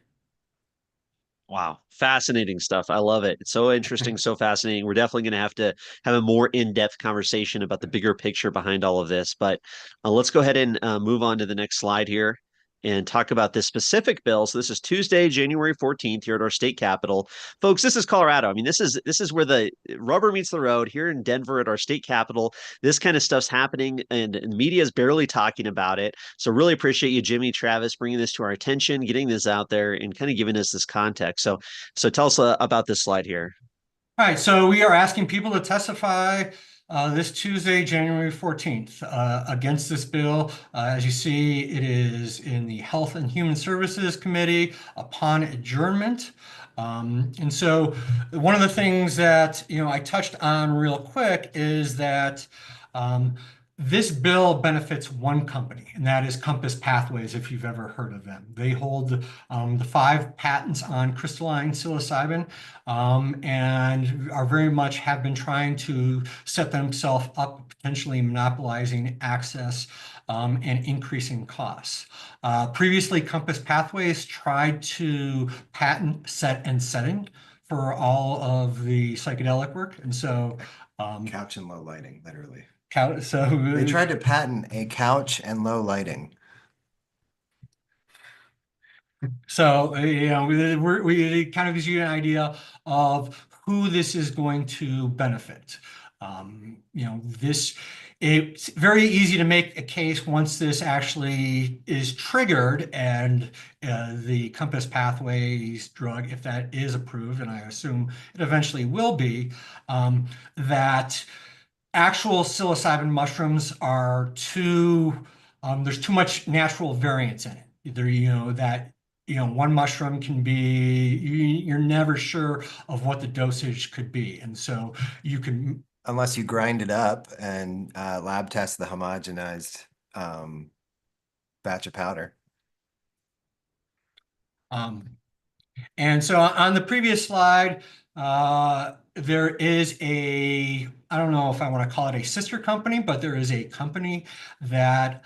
Wow, fascinating stuff. I love it. It's so interesting, so fascinating. We're definitely going to have a more in-depth conversation about the bigger picture behind all of this. But let's go ahead and move on to the next slide here and talk about this specific bill. So this is Tuesday, January 14th here at our state capitol. Folks, this is Colorado. I mean, this is where the rubber meets the road here in Denver at our state capitol. This kind of stuff's happening and the media is barely talking about it. So really appreciate you, Jimmy, Travis, bringing this to our attention, getting this out there and kind of giving us this context. So tell us about this slide here. All right, so we are asking people to testify this Tuesday, January 14th, against this bill. As you see, it is in the Health and Human Services Committee upon adjournment. And so one of the things that I touched on real quick is that this bill benefits one company, and that is Compass Pathways, if you've ever heard of them. They hold the 5 patents on crystalline psilocybin, and are very much have been trying to set themselves up, potentially monopolizing access and increasing costs. Previously, Compass Pathways tried to patent set and setting for all of the psychedelic work, and so Couch and low lighting, literally. so They tried to patent a couch and low lighting. So, we kind of gives you an idea of who this is going to benefit. It's very easy to make a case once this actually is triggered and the Compass Pathways drug, if that is approved, and I assume it eventually will be, that actual psilocybin mushrooms are there's too much natural variance in it. One mushroom can be, you're never sure of what the dosage could be. And so you can, Unless you grind it up and lab test the homogenized batch of powder. And so on the previous slide, there is I don't know if I want to call it a sister company, but there is a company that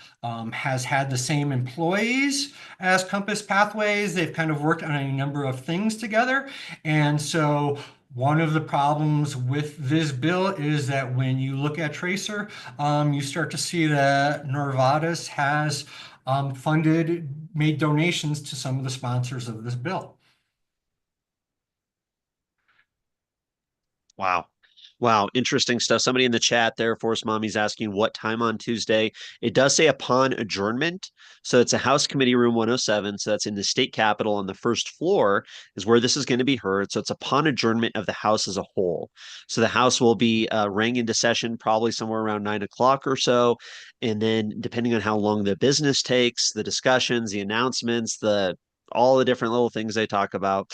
has had the same employees as Compass Pathways. They've kind of worked on a number of things together. And so one of the problems with this bill is that when you look at Tracer, you start to see that Novartis has made donations to some of the sponsors of this bill. Wow. Wow, interesting stuff. Somebody in the chat there, Force Mommy's asking what time on Tuesday. It does say upon adjournment. So it's a House Committee Room 107. So that's in the state capitol on the first floor is where this is going to be heard. So it's upon adjournment of the House as a whole. So the House will be rang into session probably somewhere around 9 o'clock or so. And then depending on how long the business takes, the discussions, the announcements, all the different little things they talk about,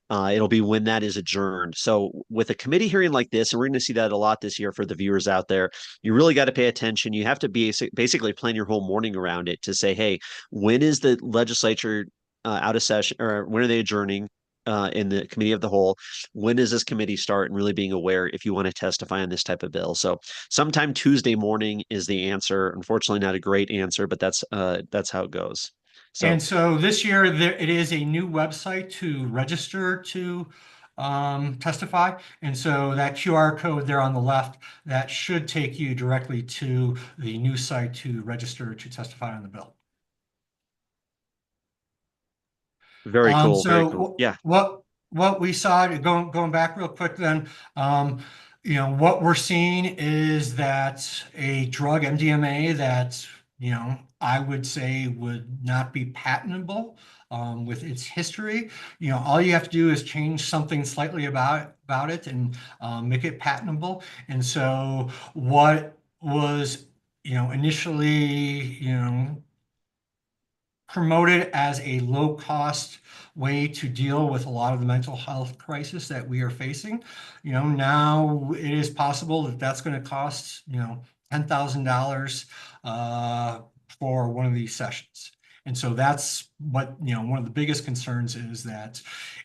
it'll be when that is adjourned. So with a committee hearing like this, and we're going to see that a lot this year for the viewers out there, you really got to pay attention. You have to basically plan your whole morning around it to say, hey, when is the legislature out of session, or when are they adjourning? In the committee of the whole, when does this committee start, and really being aware if you want to testify on this type of bill. So sometime Tuesday morning is the answer. Unfortunately, not a great answer, but that's how it goes. And so this year it is a new website to register to testify. And so that QR code there on the left, that should take you directly to the new site to register to testify on the bill. Very cool. So Very cool. Yeah. what we saw, going back real quick then, what we're seeing is that a drug MDMA that, I would say would not be patentable with its history. All you have to do is change something slightly about it and make it patentable. And so what was, initially, promoted as a low-cost way to deal with a lot of the mental health crisis that we are facing. Now it is possible that that's going to cost, $10,000 for one of these sessions. And so that's what, one of the biggest concerns is that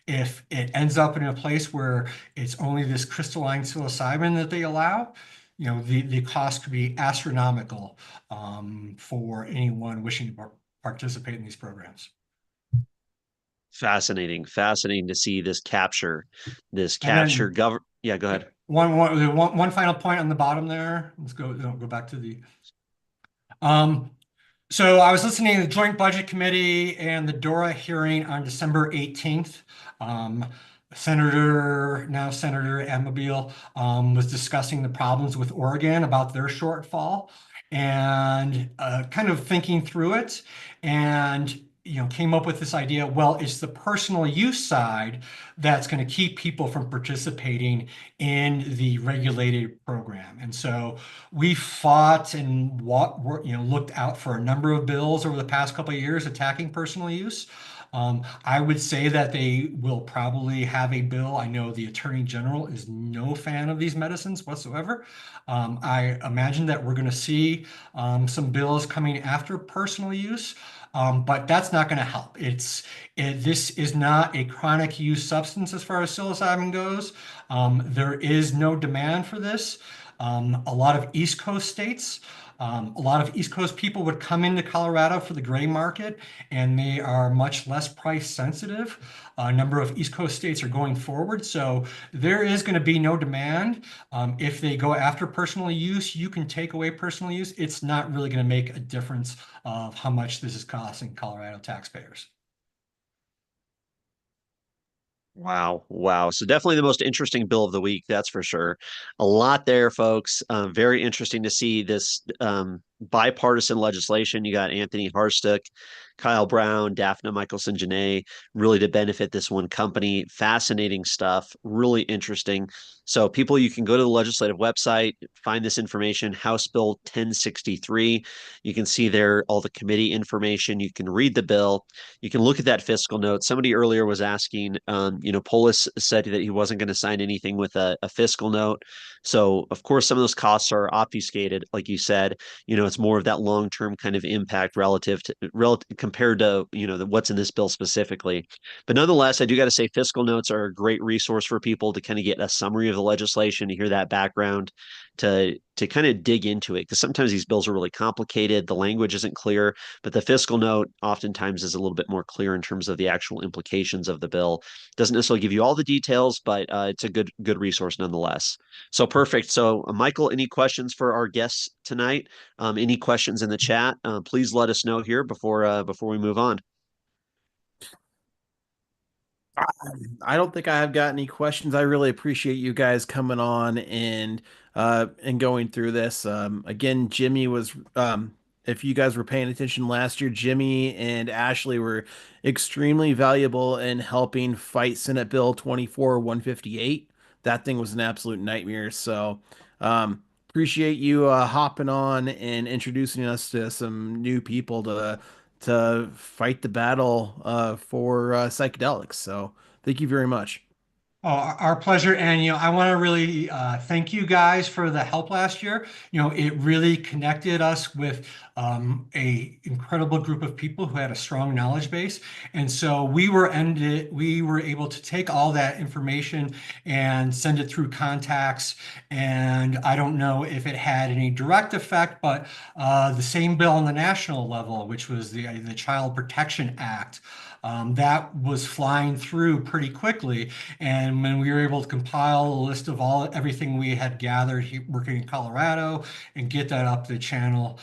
if it ends up in a place where it's only this crystalline psilocybin that they allow, the cost could be astronomical for anyone wishing to participate in these programs. Fascinating, fascinating to see this And capture then govern. Yeah, go yeah, ahead. one final point on the bottom there. Let's go back to the um, so I was listening to the Joint Budget Committee and the DORA hearing on December 18th. Um, now Senator Amabile, was discussing the problems with Oregon about their shortfall and kind of thinking through it, and came up with this idea. Well, it's the personal use side that's going to keep people from participating in the regulated program. And so we fought and looked out for a number of bills over the past couple of years attacking personal use. I would say that they will probably have a bill. I know the Attorney General is no fan of these medicines whatsoever. I imagine that we're going to see some bills coming after personal use. But that's not going to help. This is not a chronic use substance as far as psilocybin goes. There is no demand for this. A lot of East Coast states, a lot of East Coast people would come into Colorado for the gray market, and they are much less price sensitive. A number of East Coast states are going forward, so there is going to be no demand. If they go after personal use, you can take away personal use. It's not really going to make a difference of how much this is costing Colorado taxpayers. Wow, wow. So definitely the most interesting bill of the week, that's for sure. A lot there, folks. Very interesting to see this bipartisan legislation. You got Anthony Harstook, Kyle Brown, Daphne Michelson Janae, really to benefit this one company. Fascinating stuff, really interesting. So people, you can go to the legislative website, find this information, House Bill 1063. You can see there all the committee information. You can read the bill. You can look at that fiscal note. Somebody earlier was asking, Polis said that he wasn't going to sign anything with a fiscal note. So, of course, some of those costs are obfuscated, like you said. It's more of that long-term kind of impact relative compared to, what's in this bill specifically. But nonetheless, I do got to say fiscal notes are a great resource for people to kind of get a summary of the legislation, to hear that background, to kind of dig into it. Because sometimes these bills are really complicated, the language isn't clear, but the fiscal note oftentimes is a little bit more clear in terms of the actual implications of the bill. Doesn't necessarily give you all the details, but it's a good resource nonetheless. So perfect. So Michael, any questions for our guests tonight? Any questions in the chat? Please let us know here before we move on. I don't think I have got any questions. I really appreciate you guys coming on and going through this. Again, Jimmy was if you guys were paying attention last year, Jimmy and Ashley were extremely valuable in helping fight Senate Bill 24-158. That thing was an absolute nightmare. So, appreciate you hopping on and introducing us to some new people to fight the battle for psychedelics. So thank you very much. Oh, our pleasure. And, I want to really thank you guys for the help last year. It really connected us with a incredible group of people who had a strong knowledge base. And so we were able to take all that information and send it through contacts. And I don't know if it had any direct effect, but the same bill on the national level, which was the Child Protection Act, that was flying through pretty quickly. And when we were able to compile a list of everything we had gathered working in Colorado and get that up the channel,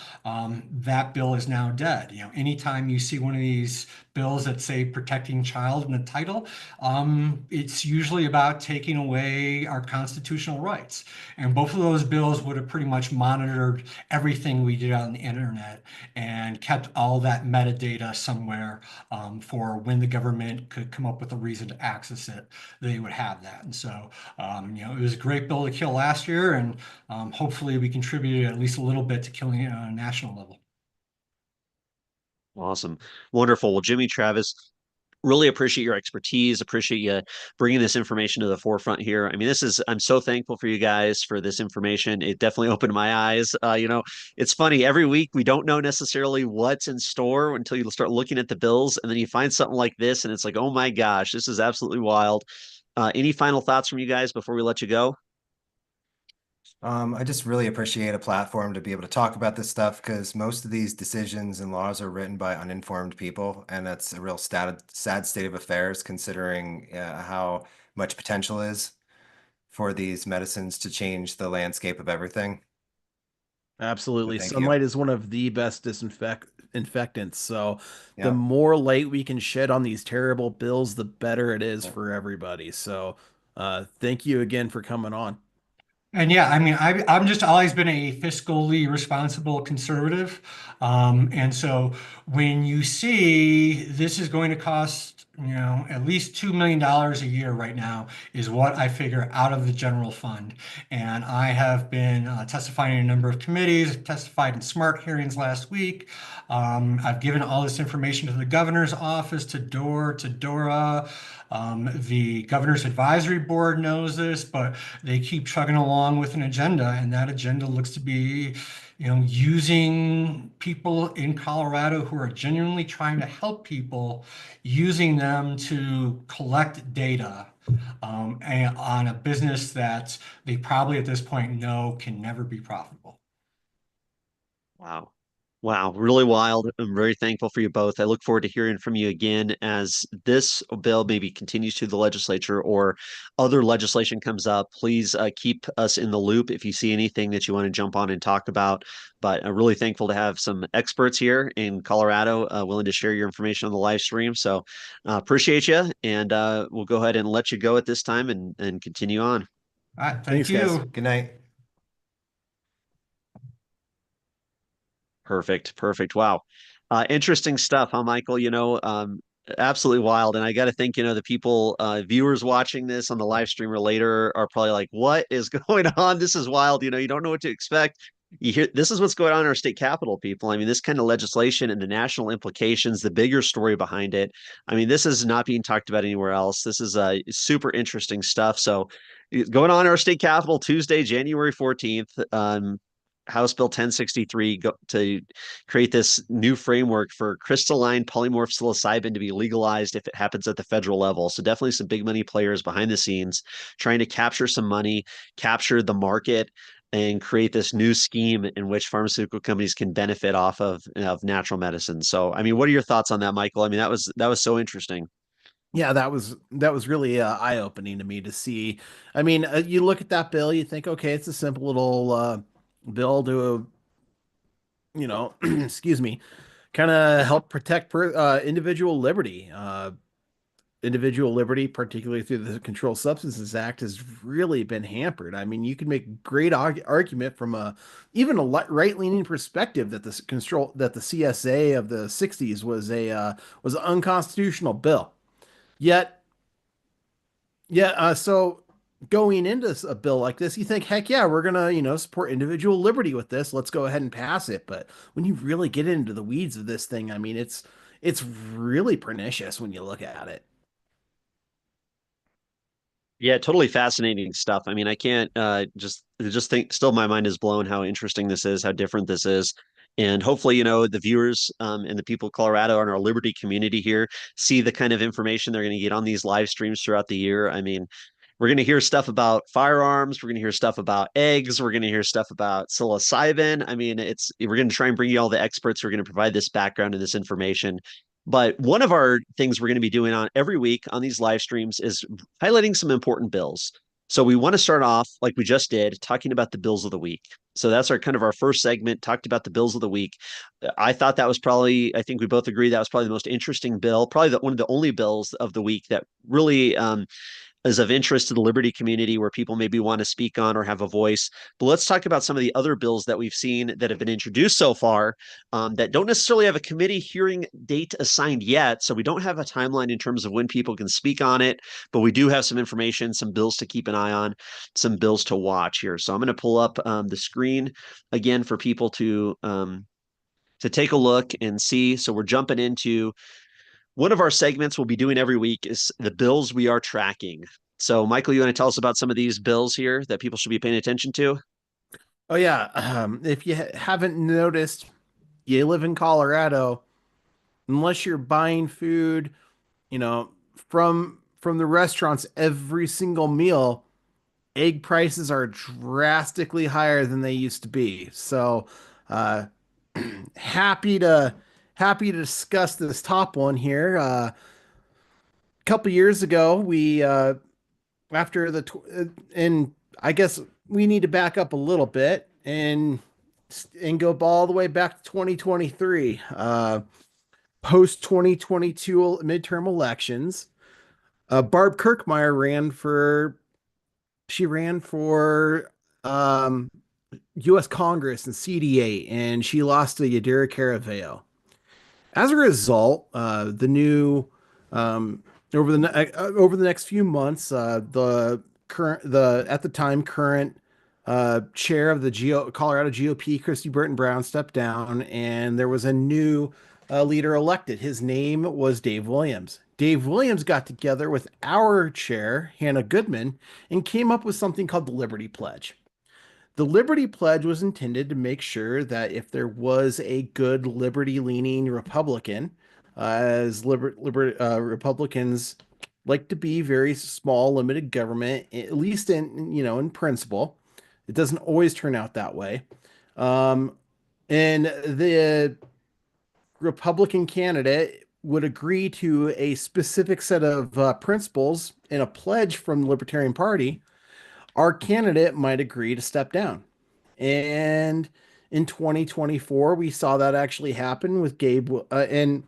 that bill is now dead. Anytime you see one of these bills that say protecting child in the title, it's usually about taking away our constitutional rights. And both of those bills would have pretty much monitored everything we did on the internet and kept all that metadata somewhere for when the government could come up with a reason to access it, they would have that. And so, it was a great bill to kill last year, and hopefully we contributed at least a little bit to killing it on a national level. Awesome. Wonderful. Well, Jimmy, Travis, really appreciate your expertise. Appreciate you bringing this information to the forefront here. I mean, I'm so thankful for you guys for this information. It definitely opened my eyes. It's funny, every week we don't know necessarily what's in store until you start looking at the bills, and then you find something like this and it's like, oh my gosh, this is absolutely wild. Any final thoughts from you guys before we let you go? I just really appreciate a platform to be able to talk about this stuff because most of these decisions and laws are written by uninformed people, and that's a real sad state of affairs considering how much potential is for these medicines to change the landscape of everything. So Absolutely. thank you. Sunlight is one of the best disinfectants. So the Yeah. more light we can shed on these terrible bills, the better it is for everybody. So thank you again for coming on. And yeah, I mean, I'm just always been a fiscally responsible conservative. And so when you see this is going to cost, at least $2 million a year right now is what I figure out of the general fund. And I have been testifying in a number of committees, testified in SMART hearings last week. I've given all this information to the governor's office, to DOR, to DORA. The governor's advisory board knows this, but they keep chugging along with an agenda, and that agenda looks to be, using people in Colorado who are genuinely trying to help people, using them to collect data and on a business that they probably at this point know can never be profitable. Wow. Wow, really wild. I'm very thankful for you both. I look forward to hearing from you again as this bill maybe continues to the legislature or other legislation comes up. Please keep us in the loop if you see anything that you want to jump on and talk about. But I'm really thankful to have some experts here in Colorado willing to share your information on the live stream. So appreciate you. And we'll go ahead and let you go at this time and continue on. All right, thank Thanks, guys. you. Good night. Perfect. Perfect. Wow. Interesting stuff, huh, Michael? Absolutely wild. And I got to think, the people, viewers watching this on the live stream or later are probably like, what is going on? This is wild. You don't know what to expect. You hear this is what's going on in our state capital, people. I mean, this kind of legislation and the national implications, the bigger story behind it. I mean, this is not being talked about anywhere else. This is super interesting stuff. So, going on in our state capital Tuesday, January 14th. House Bill 1063 to create this new framework for crystalline polymorph psilocybin to be legalized if it happens at the federal level. So definitely some big money players behind the scenes trying to capture some money, capture the market, and create this new scheme in which pharmaceutical companies can benefit off of natural medicine. So, I mean, what are your thoughts on that, Michael? I mean, that was so interesting. Yeah, that was really eye-opening to me to see. I mean, you look at that bill, you think, okay, it's a simple little bill to, excuse me, kind of help protect individual liberty. Individual liberty, particularly through the Controlled Substances Act, has really been hampered. I mean, you could make a great argument from even a right-leaning perspective that the CSA of the 60s was an unconstitutional bill. Yet, yeah, so going into a bill like this, you think, heck yeah, we're gonna, support individual liberty with this. Let's go ahead and pass it. But when you really get into the weeds of this thing, I mean, it's really pernicious when you look at it. Yeah, totally fascinating stuff. I mean, I can't just think still my mind is blown how interesting this is, how different this is. And hopefully, the viewers and the people of Colorado and our Liberty community here see the kind of information they're going to get on these live streams throughout the year. I mean, we're going to hear stuff about firearms. We're going to hear stuff about eggs. We're going to hear stuff about psilocybin. I mean, we're going to try and bring you all the experts who are going to provide this background and this information. But one of our things we're going to be doing on every week on these live streams is highlighting some important bills. So we want to start off like we just did, talking about the bills of the week. So that's our first segment, talked about the bills of the week. I thought that was probably, I think we both agree that was probably the most interesting bill, probably one of the only bills of the week that really is of interest to the Liberty community where people maybe want to speak on or have a voice. But let's talk about some of the other bills that we've seen that have been introduced so far that don't necessarily have a committee hearing date assigned yet. So we don't have a timeline in terms of when people can speak on it, but we do have some information, some bills to keep an eye on, some bills to watch here. So I'm going to pull up the screen again for people to take a look and see. So we're jumping into one of our segments we'll be doing every week is the bills we are tracking. So, Michael, you want to tell us about some of these bills here that people should be paying attention to? Oh yeah, if you haven't noticed, you live in Colorado, unless you're buying food, from the restaurants every single meal. egg prices are drastically higher than they used to be. So, uh, happy to happy to discuss this top one here. A couple years ago, we after the and I guess we need to back up a little bit and go all the way back to 2023, post 2022 midterm elections. Barb Kirkmeyer ran for um, U.S. Congress and CD8, and she lost to Yadira Caraveo. As a result, the new over the next few months, the at the time current chair of the Colorado GOP, Christy Burton Brown, stepped down, and there was a new leader elected. His name was Dave Williams. Dave Williams got together with our chair, Hannah Goodman, and came up with something called the Liberty Pledge. The Liberty Pledge was intended to make sure that if there was a good liberty leaning Republican, Republicans like to be very small, limited government, at least in principle. It doesn't always turn out that way. Um, and the Republican candidate would agree to a specific set of principles in a pledge from the Libertarian Party. Our candidate might agree to step down. And in 2024, we saw that actually happen with and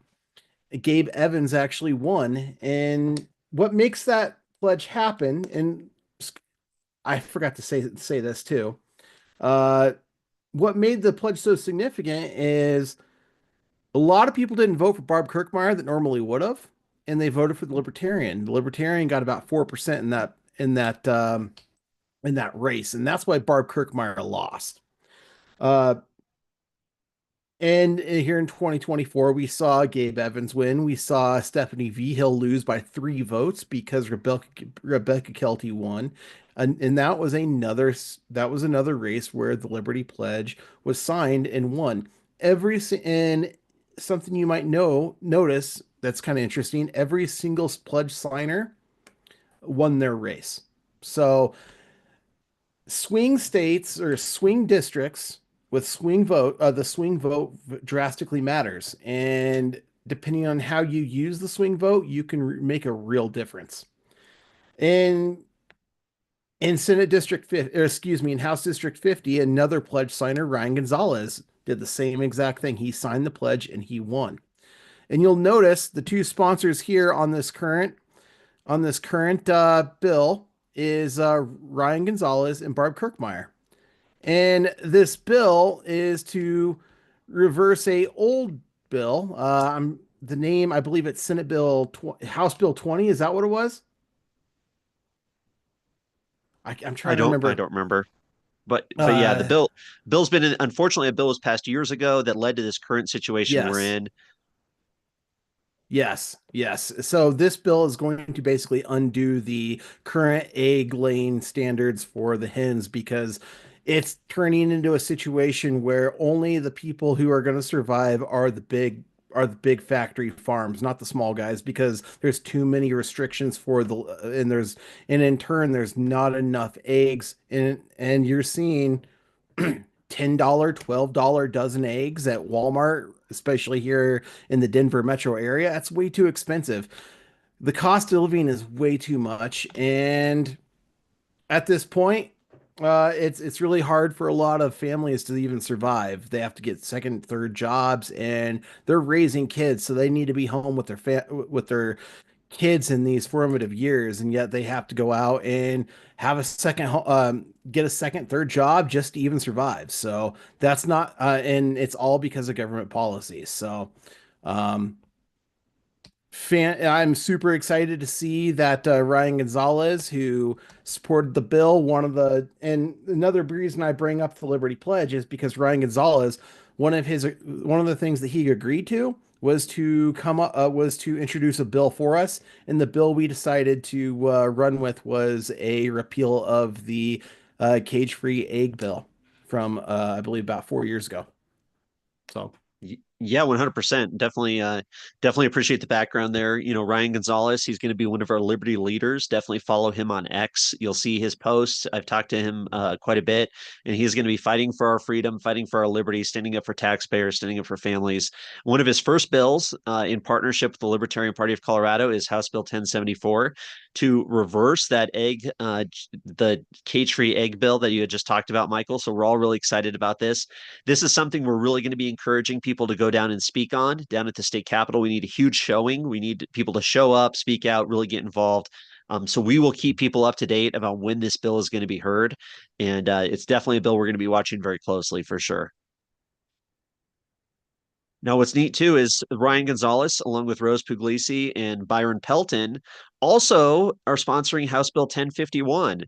Gabe Evans actually won. And what makes that pledge happen, and I forgot to say this too. Uh, what made the pledge so significant is a lot of people didn't vote for Barb Kirkmeyer that normally would have, and they voted for the Libertarian. The Libertarian got about 4% in that race, and that's why Barb Kirkmeyer lost. Uh, and here in 2024, we saw Gabe Evans win. We saw Stephanie Vigil lose by 3 votes because Rebecca Kelty won. And that was another race where the Liberty Pledge was signed and won. And something you might notice that's kind of interesting, every single pledge signer won their race. So swing states or swing districts with the swing vote drastically matters. And depending on how you use the swing vote, you can make a real difference. And in Senate District 50, or excuse me, in House District 50, another pledge signer, Ryan Gonzalez, did the same exact thing. He signed the pledge and he won. And you'll notice the two sponsors here on this current bill is Ryan Gonzalez and Barb Kirkmeyer. And this bill is to reverse a old bill. The name, I believe it's House Bill 20. Is that what it was? I'm trying to I remember. don't remember. But yeah, Uh, bill's been unfortunately a bill was passed years ago that led to this current situation we're yes. in. Yes. So this bill is going to basically undo the current egg laying standards for the hens because it's turning into a situation where only the people who are going to survive are the big factory farms, not the small guys, because there's too many restrictions for the and in turn there's not enough eggs and you're seeing $10, $12 dozen eggs at Walmart, especially here in the Denver metro area. That's way too expensive. The cost of living is way too much. And at this point, it's really hard for a lot of families to even survive. They have to get second, third jobs, and they're raising kids, so they need to be home with with their kids in these formative years, and yet they have to go out and have get a second, third job just to even survive. So that's not, and it's all because of government policies. So, um, I'm super excited to see that Ryan Gonzalez, who supported the bill, and another reason I bring up the Liberty Pledge is because Ryan Gonzalez, one of the things that he agreed to was to introduce a bill for us, and the bill we decided to run with was a repeal of the cage-free egg bill from I believe about 4 years ago. So. Yeah, 100%. Definitely appreciate the background there. Ryan Gonzalez, he's going to be one of our Liberty leaders. Definitely follow him on X. You'll see his posts. I've talked to him quite a bit, and he's going to be fighting for our freedom, fighting for our liberty, standing up for taxpayers, standing up for families. One of his first bills in partnership with the Libertarian Party of Colorado is House Bill 1074 to reverse that the cage-free egg bill that you had just talked about, Michael. So we're all really excited about this. This is something we're really going to be encouraging people to go down and speak on down at the state capitol. We need a huge showing. We need people to show up, speak out, really get involved. So we will keep people up to date about when this bill is going to be heard. And it's definitely a bill we're going to be watching very closely for sure. Now, what's neat too is Ryan Gonzalez, along with Rose Puglisi and Byron Pelton, also are sponsoring House Bill 1051.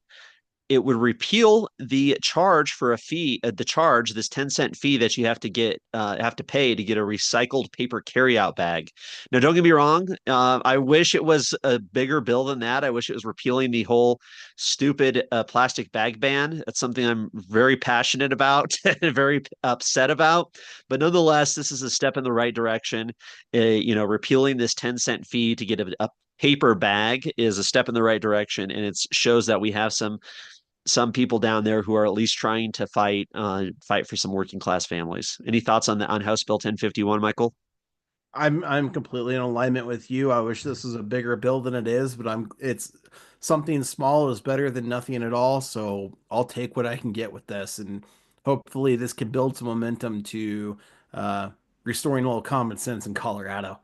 It would repeal the charge for a fee, this 10-cent fee that you have to pay to get a recycled paper carryout bag. Now, don't get me wrong. I wish it was a bigger bill than that. I wish it was repealing the whole stupid plastic bag ban. That's something I'm very passionate about and very upset about. But nonetheless, this is a step in the right direction. Repealing this 10-cent fee to get a paper bag is a step in the right direction, and it shows that we have some people down there who are at least trying to fight for some working class families. Any thoughts on House Bill 1051, Michael? I'm completely in alignment with you. I wish this was a bigger bill than it is, but it's something small is better than nothing at all. So I'll take what I can get with this, and hopefully this can build some momentum to uh, restoring a little common sense in Colorado.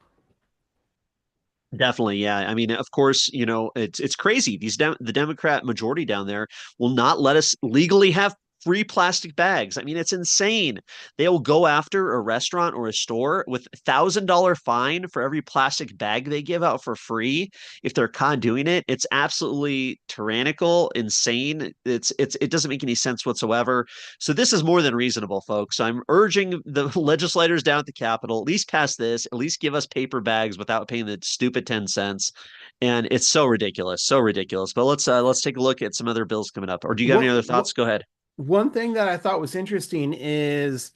Definitely, yeah. I mean, of course, it's crazy. The Democrat majority down there will not let us legally have free plastic bags. I mean, it's insane. They will go after a restaurant or a store with $1,000 fine for every plastic bag they give out for free if they're caught doing it. It's absolutely tyrannical, insane. It doesn't make any sense whatsoever. So this is more than reasonable, folks. I'm urging the legislators down at the Capitol, at least pass this, at least give us paper bags without paying the stupid 10 cents. And it's so ridiculous, so ridiculous. But let's take a look at some other bills coming up. Or do you have any What, other what thoughts? Go ahead. One thing that I thought was interesting is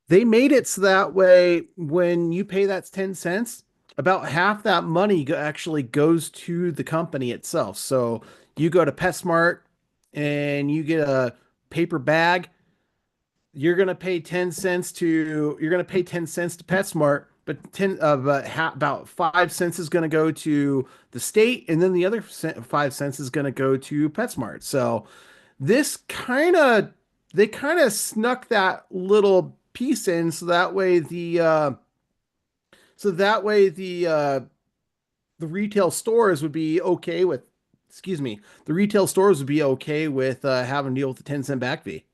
they made it so that way when you pay that 10 cents, about half that money actually goes to the company itself. So you go to PetSmart and you get a paper bag, you're going to pay 10 cents to PetSmart, but 10 about 5 cents is going to go to the state, and then the other 5 cents is going to go to PetSmart. So this kind of they kind of snuck that little piece in so that way the retail stores would be okay with excuse me, the retail stores would be okay with having to deal with the 10-cent back fee.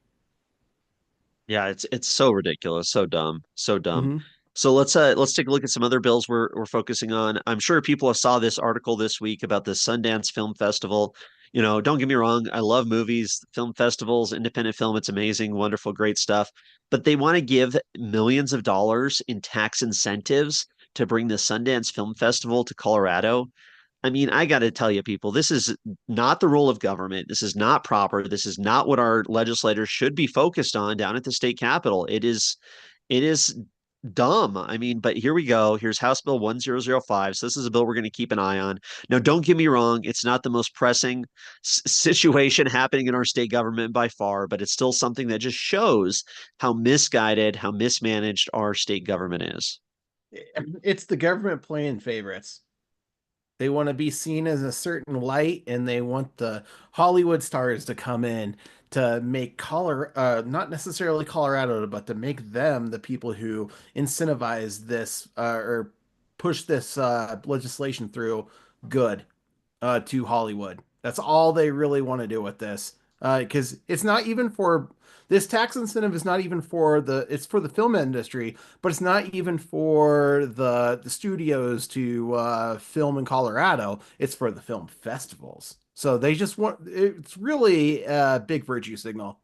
Yeah, it's so ridiculous, so dumb, so dumb. Hmm. So let's take a look at some other bills we're focusing on. I'm sure people have saw this article this week about the Sundance Film Festival. Don't get me wrong, I love movies, film festivals, independent film. It's amazing, wonderful, great stuff. But they want to give millions of dollars in tax incentives to bring the Sundance Film Festival to Colorado. I mean, I got to tell you, people, this is not the role of government. This is not proper. This is not what our legislators should be focused on down at the state capitol. It is dumb. I mean, but here we go. Here's House Bill 1005. So this is a bill we're going to keep an eye on. Now, don't get me wrong. It's not the most pressing situation happening in our state government by far, but it's still something that just shows how misguided, how mismanaged our state government is. It's the government playing favorites. They want to be seen as a certain light, and they want the Hollywood stars to come in to make not necessarily Colorado, but to make them the people who incentivize this or push this legislation through good to Hollywood. That's all they really want to do with this. Because it's not even for this tax incentive is not even for it's for the film industry, but it's not even for the studios to film in Colorado. It's for the film festivals. So they just want it's really a big virtue signal.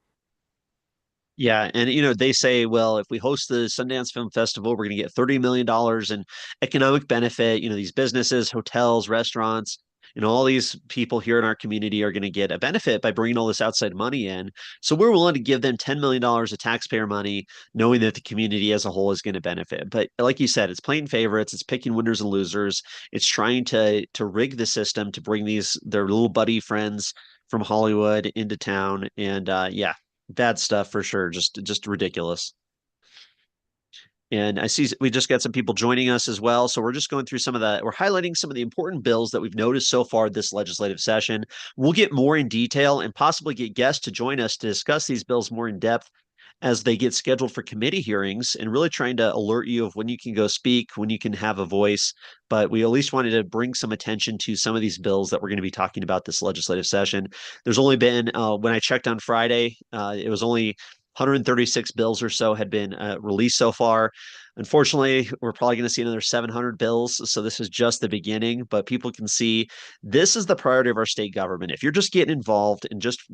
Yeah, and they say, well, if we host the Sundance Film Festival, we're going to get $30 million in economic benefit. These businesses, hotels, restaurants, And all these people here in our community are going to get a benefit by bringing all this outside money in. So we're willing to give them $10 million of taxpayer money, knowing that the community as a whole is going to benefit. But like you said, it's playing favorites, it's picking winners and losers. It's trying to rig the system to bring their little buddy friends from Hollywood into town. And yeah, bad stuff for sure. Just ridiculous. And I see we just got some people joining us as well. So we're just going through we're highlighting some of the important bills that we've noticed so far this legislative session. We'll get more in detail and possibly get guests to join us to discuss these bills more in depth as they get scheduled for committee hearings, and really trying to alert you of when you can go speak, when you can have a voice. But we at least wanted to bring some attention to some of these bills that we're going to be talking about this legislative session. There's only been, when I checked on Friday, it was only 136 bills or so had been released so far. Unfortunately, we're probably going to see another 700 bills. So this is just the beginning, but people can see this is the priority of our state government. If you're just getting involved and just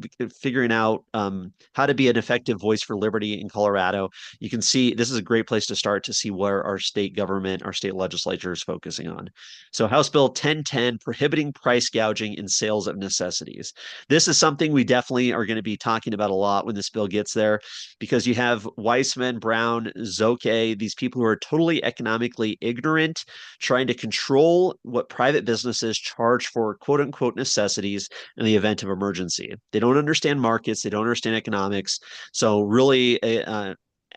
figuring out how to be an effective voice for liberty in Colorado, you can see this is a great place to start to see where our state government, our state legislature is focusing on. So House Bill 1010, prohibiting price gouging in sales of necessities. This is something we definitely are going to be talking about a lot when this bill gets there, because you have Weissman, Brown, Zoke, these people who are totally economically ignorant, trying to control what private businesses charge for quote unquote necessities in the event of emergency. They don't understand markets, they don't understand economics. So, really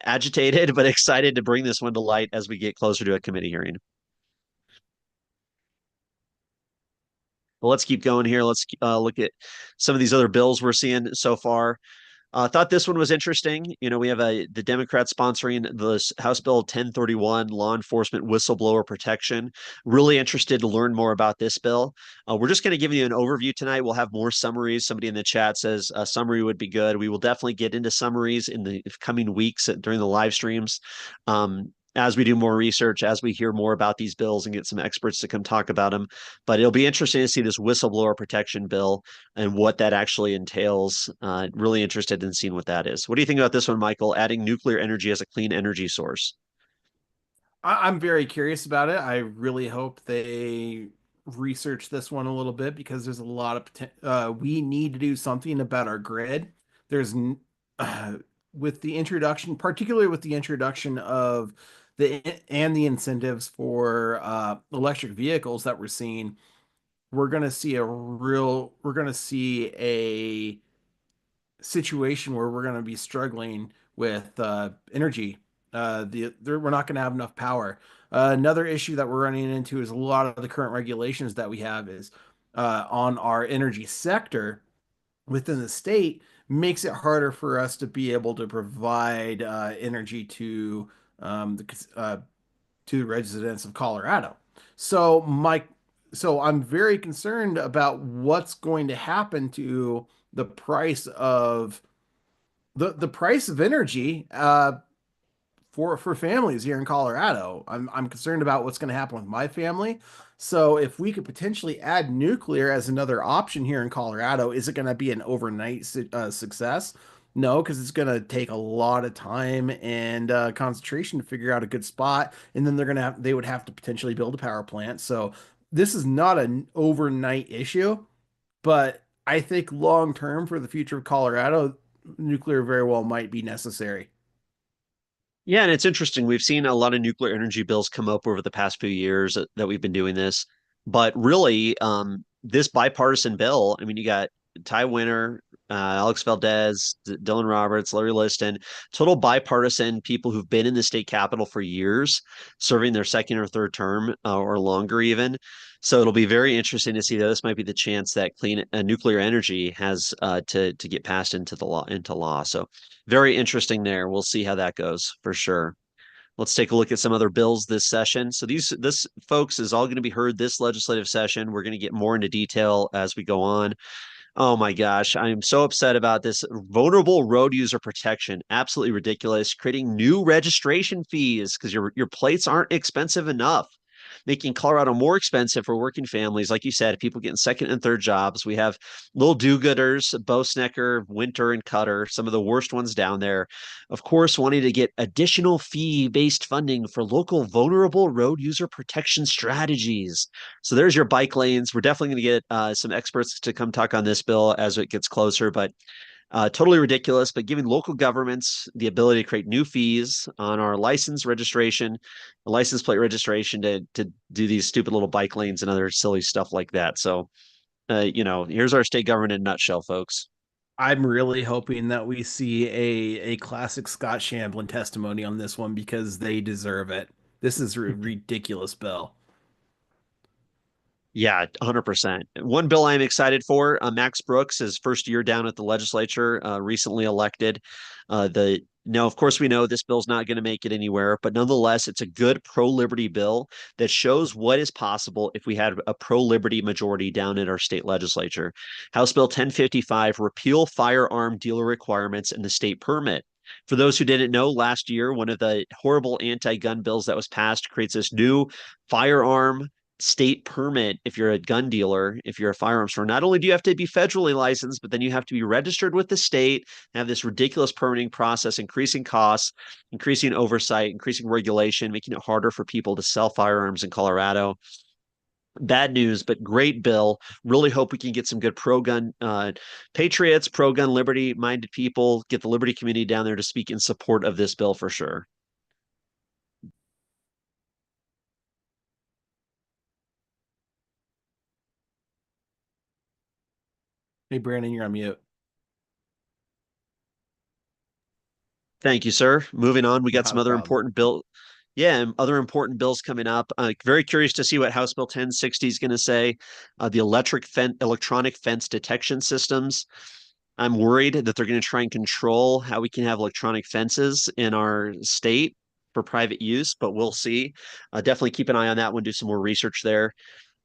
agitated, but excited to bring this one to light as we get closer to a committee hearing. Well, let's keep going here. Let's look at some of these other bills we're seeing so far. Thought this one was interesting. You know, we have the Democrats sponsoring the House Bill 1031, law enforcement whistleblower protection. Really interested to learn more about this bill. We're just going to give you an overview tonight. We'll have more summaries. Somebody in the chat says a summary would be good. We will definitely get into summaries in the coming weeks during the live streams. As we do more research, as we hear more about these bills and get some experts to come talk about them. But it'll be interesting to see this whistleblower protection bill and what that actually entails. Really interested in seeing what that is. What do you think about this one, Michael? Adding nuclear energy as a clean energy source. I'm very curious about it. I really hope they research this one a little bit because there's a lot of we need to do something about our grid. There's uh, with the introduction, particularly with the introduction of the incentives for electric vehicles that we're seeing, we're going to see a situation where we're going to be struggling with energy. We're not going to have enough power. Another issue that we're running into is a lot of the current regulations that we have is on our energy sector within the state makes it harder for us to be able to provide energy to the residents of Colorado. So I'm very concerned about what's going to happen to the price of the price of energy for families here in Colorado. I'm concerned about what's going to happen with my family. So if we could potentially add nuclear as another option here in Colorado, is it going to be an overnight success? No, because it's going to take a lot of time and concentration to figure out a good spot, and then they would have to potentially build a power plant. So this is not an overnight issue, but I think long term for the future of Colorado, nuclear very well might be necessary. Yeah, and it's interesting. We've seen a lot of nuclear energy bills come up over the past few years that we've been doing this. But really, this bipartisan bill, I mean, you got Ty Winter, Alex Valdez, Dylan Roberts, Larry Liston, total bipartisan people who've been in the state capitol for years, serving their second or third term or longer even. So it'll be very interesting to see that this might be the chance that clean nuclear energy has to get passed into law. So very interesting there. We'll see how that goes for sure. Let's take a look at some other bills this session. So this folks is all going to be heard this legislative session. We're going to get more into detail as we go on. Oh my gosh, I am so upset about this vulnerable road user protection. Absolutely ridiculous. Creating new registration fees because your plates aren't expensive enough. making Colorado more expensive for working families. Like you said, people getting second and third jobs. We have little do-gooders, Bo Snecker, Winter, and Cutter, some of the worst ones down there. Of course, wanting to get additional fee-based funding for local vulnerable road user protection strategies. So there's your bike lanes. We're definitely going to get some experts to come talk on this bill as it gets closer, but totally ridiculous, but giving local governments the ability to create new fees on our license registration, license plate registration to do these stupid little bike lanes and other silly stuff like that. So, here's our state government in a nutshell, folks. I'm really hoping that we see a classic Scott Shamblin testimony on this one because they deserve it. This is a ridiculous bill. Yeah, 100%. One bill I'm excited for, Max Brooks, his first year down at the legislature, recently elected. Now, of course, we know this bill's not going to make it anywhere, but nonetheless, it's a good pro-liberty bill that shows what is possible if we had a pro-liberty majority down in our state legislature. House Bill 1055, repeal firearm dealer requirements in the state permit. For those who didn't know, last year, one of the horrible anti-gun bills that was passed creates this new firearm state permit if you're a gun dealer, if you're a firearms store. Not only do you have to be federally licensed, but then you have to be registered with the state, have this ridiculous permitting process, increasing costs, increasing oversight, increasing regulation, making it harder for people to sell firearms in Colorado. Bad news, but great bill. Really hope we can get some good pro-gun patriots, pro-gun liberty-minded people, get the liberty community down there to speak in support of this bill for sure. Hey, Brandon, you're on mute. Thank you, sir. Moving on, we got some Not a other problem. important bill. Yeah, and other important bills coming up. Very curious to see what House Bill 1060 is going to say. The electronic fence detection systems. I'm worried that they're going to try and control how we can have electronic fences in our state for private use, but we'll see. Definitely keep an eye on that one. Do some more research there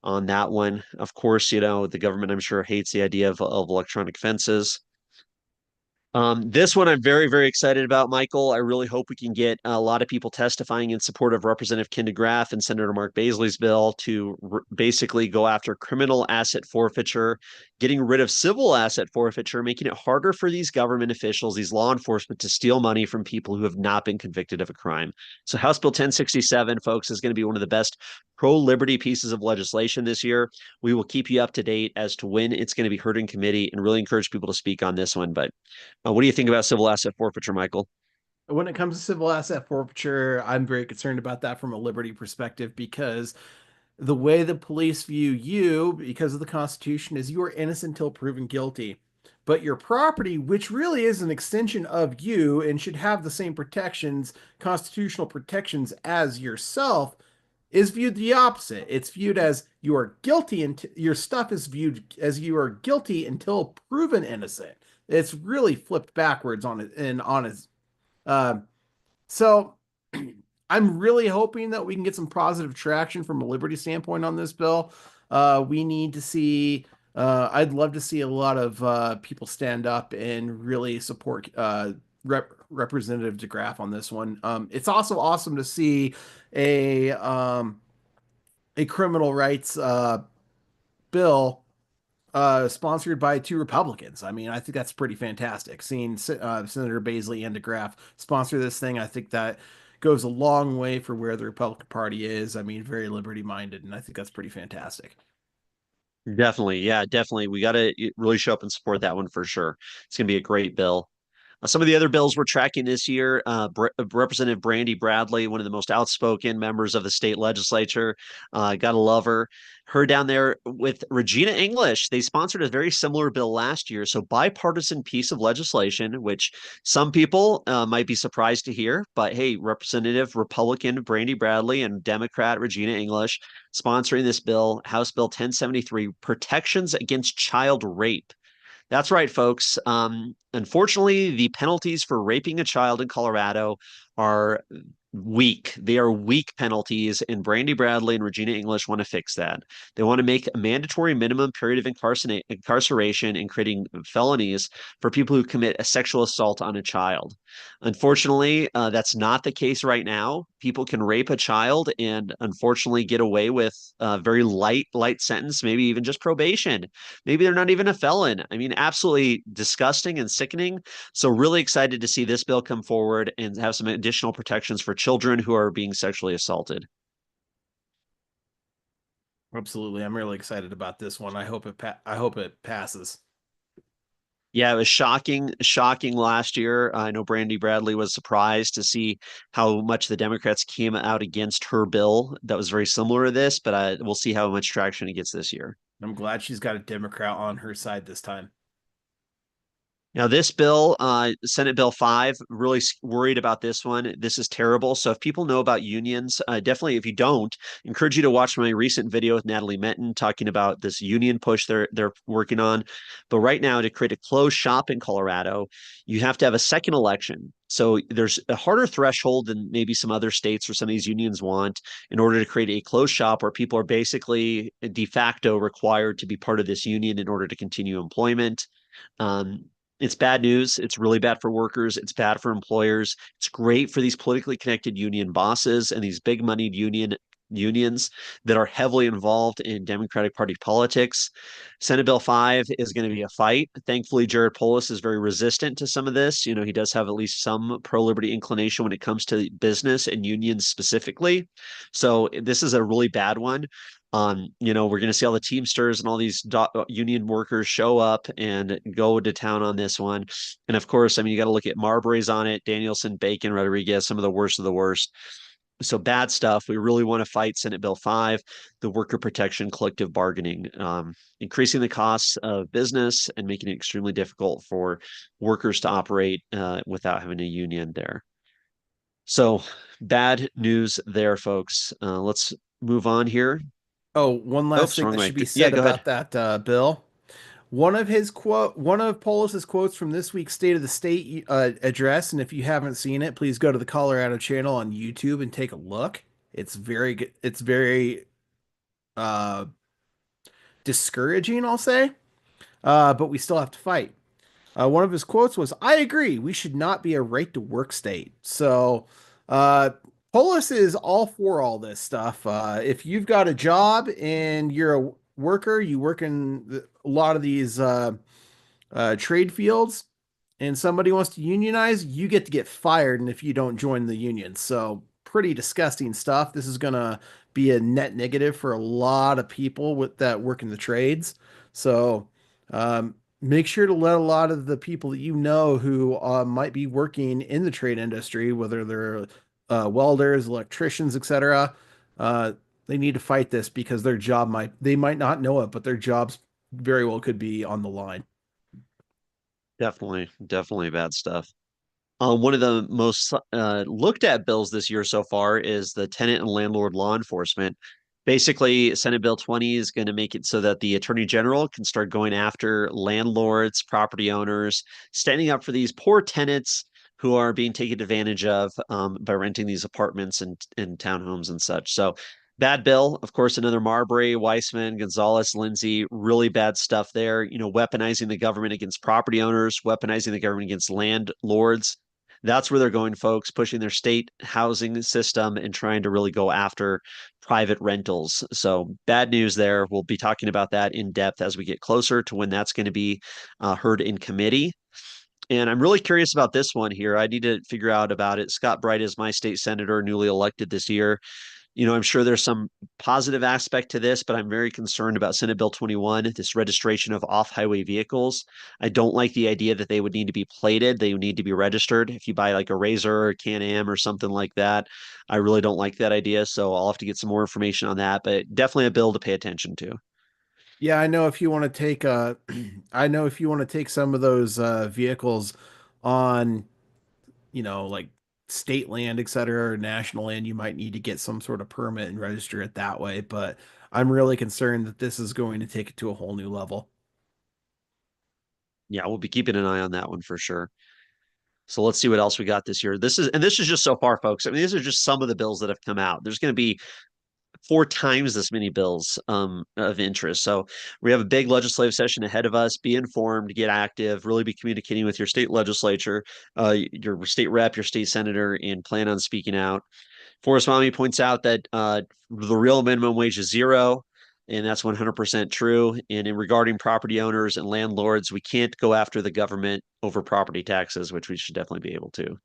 on that one. Of course, the government, I'm sure, hates the idea of electronic fences. This one I'm very, very excited about, Michael. I really hope we can get a lot of people testifying in support of Representative Ken DeGraff and Senator Mark Baisley's bill to basically go after criminal asset forfeiture, getting rid of civil asset forfeiture, making it harder for these government officials, these law enforcement, to steal money from people who have not been convicted of a crime. So House Bill 1067, folks, is going to be one of the best pro-liberty pieces of legislation this year. We will keep you up to date as to when it's going to be heard in committee and really encourage people to speak on this one. But what do you think about civil asset forfeiture, Michael? When it comes to civil asset forfeiture, I'm very concerned about that from a liberty perspective because the way the police view you, because of the Constitution, is you are innocent until proven guilty. But your property, which really is an extension of you and should have the same protections, constitutional protections as yourself, is viewed the opposite. It's viewed as you are guilty, and your stuff is viewed as you are guilty until proven innocent. It's really flipped backwards on it and on his. Uh, so I'm really hoping that we can get some positive traction from a liberty standpoint on this bill. We need to see. I'd love to see a lot of people stand up and really support Representative DeGraff on this one. It's also awesome to see a um, a criminal rights bill sponsored by two Republicans. I mean, I think that's pretty fantastic. Seeing Senator Baisley and DeGraff sponsor this thing, I think that goes a long way for where the Republican Party is. I mean, very liberty minded, and I think that's pretty fantastic. Definitely. Yeah, definitely. We got to really show up and support that one for sure. It's going to be a great bill. Some of the other bills we're tracking this year, Representative Brandy Bradley, one of the most outspoken members of the state legislature, gotta love her. Her down there with Regina English, they sponsored a very similar bill last year. So bipartisan piece of legislation, which some people might be surprised to hear, but hey, Representative Republican Brandy Bradley and Democrat Regina English sponsoring this bill, House Bill 1073, protections against child rape. That's right, folks. Unfortunately, the penalties for raping a child in Colorado are weak. They are weak penalties, and Brandy Bradley and Regina English want to fix that. They want to make a mandatory minimum period of incarceration and creating felonies for people who commit a sexual assault on a child. Unfortunately, that's not the case right now. People can rape a child and unfortunately get away with a very light sentence, maybe even just probation. Maybe they're not even a felon. I mean, absolutely disgusting and sickening. So really excited to see this bill come forward and have some additional protections for children who are being sexually assaulted. Absolutely. I'm really excited about this one. I hope it passes. Yeah, it was shocking last year. I know Brandy Bradley was surprised to see how much the Democrats came out against her bill that was very similar to this, but we'll see how much traction it gets this year. I'm glad she's got a Democrat on her side this time. Now, this bill, Senate Bill 5, really worried about this one. This is terrible. So, if people know about unions, definitely, if you don't, encourage you to watch my recent video with Natalie Menton talking about this union push they're working on. But right now, to create a closed shop in Colorado, you have to have a second election. So, there's a harder threshold than maybe some other states or some of these unions want in order to create a closed shop where people are basically de facto required to be part of this union in order to continue employment. Um, it's bad news. It's really bad for workers. It's bad for employers. It's great for these politically connected union bosses and these big moneyed unions that are heavily involved in Democratic Party politics. Senate Bill 5 is going to be a fight. Thankfully, Jared Polis is very resistant to some of this. You know, he does have at least some pro liberty inclination when it comes to business and unions specifically. So this is a really bad one. We're going to see all the Teamsters and all these union workers show up and go to town on this one. And of course, I mean, you got to look at Marbury's on it, Danielson, Bacon, Rodriguez, some of the worst of the worst. So bad stuff. We really want to fight Senate Bill 5, the worker protection collective bargaining, increasing the costs of business and making it extremely difficult for workers to operate without having a union there. So bad news there, folks. Let's move on here. Oh, one last Oops, thing wrong that should mic. be Yeah, said go ahead. about that bill. One of Polis's quotes from this week's State of the State address, and if you haven't seen it, please go to the Colorado channel on YouTube and take a look. It's very good. It's very uh, discouraging, I'll say. But we still have to fight. One of his quotes was, "I agree. We should not be a right to work state." So, uh, Polis is all for all this stuff. If you've got a job and you're a worker, you work in a lot of these trade fields, and somebody wants to unionize, you get fired, and if you don't join the union. So, pretty disgusting stuff. This is gonna be a net negative for a lot of people with that work in the trades. So, make sure to let a lot of the people that you know who might be working in the trade industry, whether they're welders, electricians, etc. Uh, they need to fight this because they might not know it, but their jobs very well could be on the line. Definitely bad stuff. One of the most looked at bills this year so far is the tenant and landlord law enforcement. Basically, Senate Bill 20 is going to make it so that the Attorney General can start going after landlords, property owners, standing up for these poor tenants who are being taken advantage of by renting these apartments and townhomes and such. So, bad bill. Of course, another Marbury, Weissman, Gonzalez, Lindsay, really bad stuff there. You know, weaponizing the government against property owners, weaponizing the government against landlords. That's where they're going, folks, pushing their state housing system and trying to really go after private rentals. So bad news there. We'll be talking about that in depth as we get closer to when that's going to be heard in committee. And I'm really curious about this one here. I need to figure out about it. Scott Bright is my state senator, newly elected this year. You know, I'm sure there's some positive aspect to this, but I'm very concerned about Senate Bill 21, this registration of off-highway vehicles. I don't like the idea that they would need to be plated. They would need to be registered. If you buy like a Razor or a Can-Am or something like that, I really don't like that idea. So I'll have to get some more information on that, but definitely a bill to pay attention to. Yeah, I know if you want to take I know if you want to take some of those vehicles on, like state land, et cetera, or national land, you might need to get some sort of permit and register it that way. But I'm really concerned that this is going to take it to a whole new level. Yeah, we'll be keeping an eye on that one for sure. So let's see what else we got this year. This is just so far, folks. I mean, these are just some of the bills that have come out. There's going to be 4 times this many bills of interest. So we have a big legislative session ahead of us. Be informed, get active, really be communicating with your state legislature, your state rep, your state senator, and plan on speaking out. Forrest Mommy points out that the real minimum wage is zero, and that's 100% true. And in regarding property owners and landlords, we can't go after the government over property taxes, which we should definitely be able to.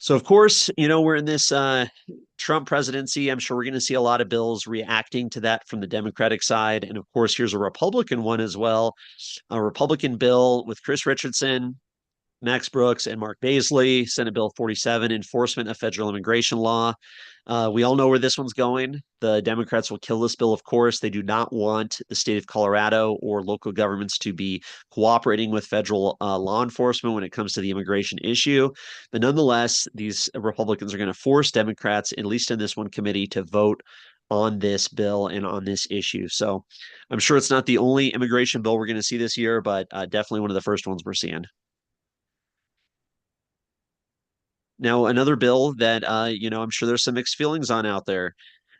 So, of course, we're in this Trump presidency. I'm sure we're going to see a lot of bills reacting to that from the Democratic side. And of course, here's a Republican one as well, a Republican bill with Chris Richardson, Max Brooks, and Mark Baisley, Senate Bill 47, Enforcement of Federal Immigration Law. We all know where this one's going. The Democrats will kill this bill, of course. They do not want the state of Colorado or local governments to be cooperating with federal law enforcement when it comes to the immigration issue. But nonetheless, these Republicans are going to force Democrats, at least in this one committee, to vote on this bill and on this issue. So I'm sure it's not the only immigration bill we're going to see this year, but definitely one of the first ones we're seeing. Now, another bill that I'm sure there's some mixed feelings on out there.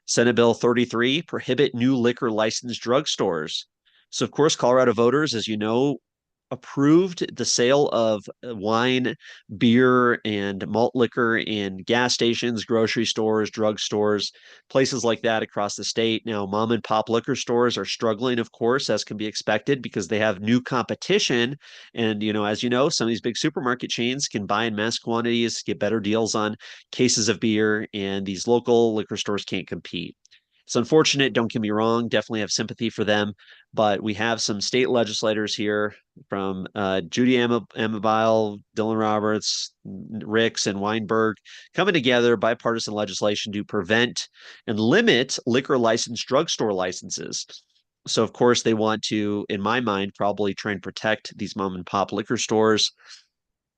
Senate Bill 33, prohibit new liquor licensed drugstores. So, of course, Colorado voters, as you know, approved the sale of wine, beer, and malt liquor in gas stations, grocery stores, drugstores, places like that across the state. Now, mom and pop liquor stores are struggling, of course, as can be expected, because they have new competition. And, as you know, some of these big supermarket chains can buy in mass quantities, get better deals on cases of beer, and these local liquor stores can't compete. It's unfortunate, don't get me wrong, definitely have sympathy for them, but we have some state legislators here from Judy Amabile, Dylan Roberts, Ricks, and Weinberg coming together, bipartisan legislation to prevent and limit liquor licensed drugstore licenses. So, of course, they want to, in my mind, probably try and protect these mom and pop liquor stores,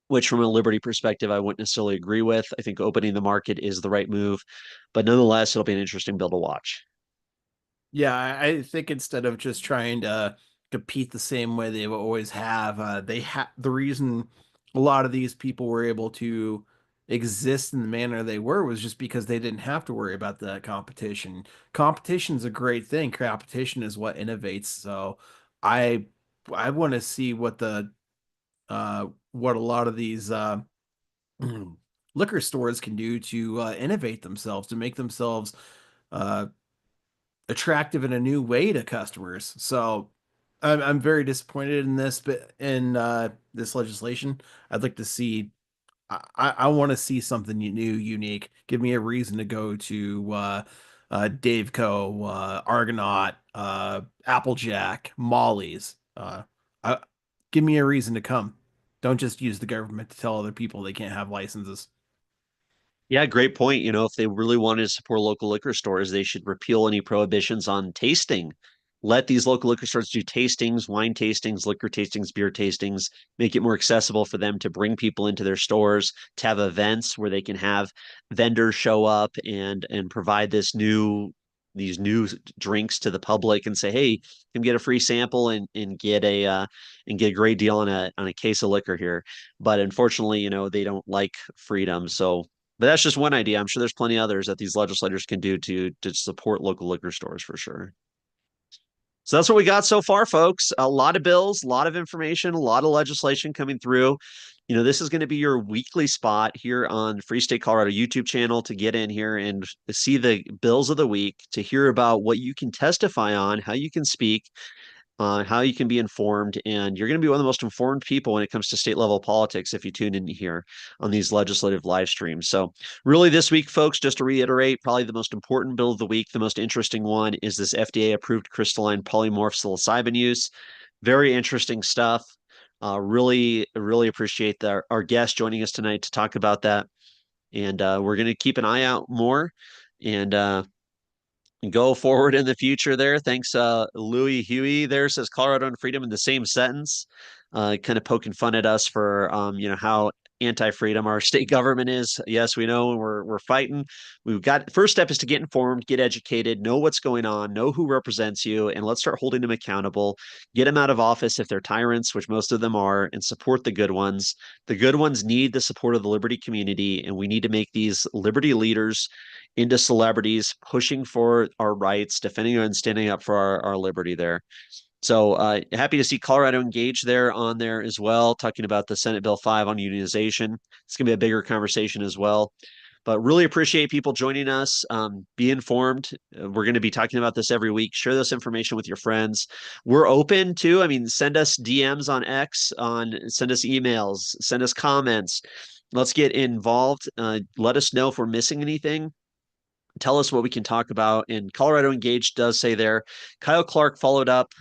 which from a liberty perspective, I wouldn't necessarily agree with. I think opening the market is the right move, but nonetheless, it'll be an interesting bill to watch. Yeah, I think instead of just trying to compete the same way they always have, the reason a lot of these people were able to exist in the manner they were was just because they didn't have to worry about the competition. Competition's a great thing. Competition is what innovates. So I I want to see what a lot of these liquor stores can do to innovate themselves, to make themselves uh attractive in a new way to customers. So I'm very disappointed in this, but in this legislation, I'd like to see. I want to see something new, unique. Give me a reason to go to Daveco, Argonaut, Applejack, Molly's. I, give me a reason to come. Don't just use the government to tell other people they can't have licenses. Yeah, great point. If they really wanted to support local liquor stores, they should repeal any prohibitions on tasting. Let these local liquor stores do tastings, wine tastings, liquor tastings, beer tastings, make it more accessible for them to bring people into their stores, to have events where they can have vendors show up and provide these new drinks to the public and say, hey, come get a free sample and get a great deal on a case of liquor here. But unfortunately, they don't like freedom. So but that's just one idea. I'm sure there's plenty others that these legislators can do to support local liquor stores for sure. So that's what we got so far, folks. A lot of bills, a lot of information, a lot of legislation coming through. This is going to be your weekly spot here on Free State Colorado YouTube channel to get in here and see the bills of the week, to hear about what you can testify on, how you can speak, how you can be informed. And you're going to be one of the most informed people when it comes to state level politics if you tune in here on these legislative live streams. So, really, this week, folks, just to reiterate, probably the most important bill of the week, the most interesting one is this FDA approved crystalline polymorph psilocybin use. Very interesting stuff. Really, really appreciate our guest joining us tonight to talk about that. And we're going to keep an eye out more. And go forward in the future there. Thanks, Louis Huey there says Colorado and freedom in the same sentence, kind of poking fun at us for, how anti-freedom our state government is. Yes, we know, and we're fighting. We've got first step is to get informed, get educated, know what's going on, know who represents you, and let's start holding them accountable. Get them out of office if they're tyrants, which most of them are, and support the good ones. The good ones need the support of the liberty community, and we need to make these liberty leaders into celebrities, pushing for our rights, defending and standing up for our liberty there. So happy to see Colorado engaged there on there as well, talking about the Senate Bill 5 on unionization. It's going to be a bigger conversation as well. But really appreciate people joining us. Be informed. We're going to be talking about this every week. Share this information with your friends. We're open to, I mean, send us DMs on X, send us emails, send us comments. Let's get involved. Let us know if we're missing anything. Tell us what we can talk about. And Colorado Engaged does say there, Kyle Clark followed up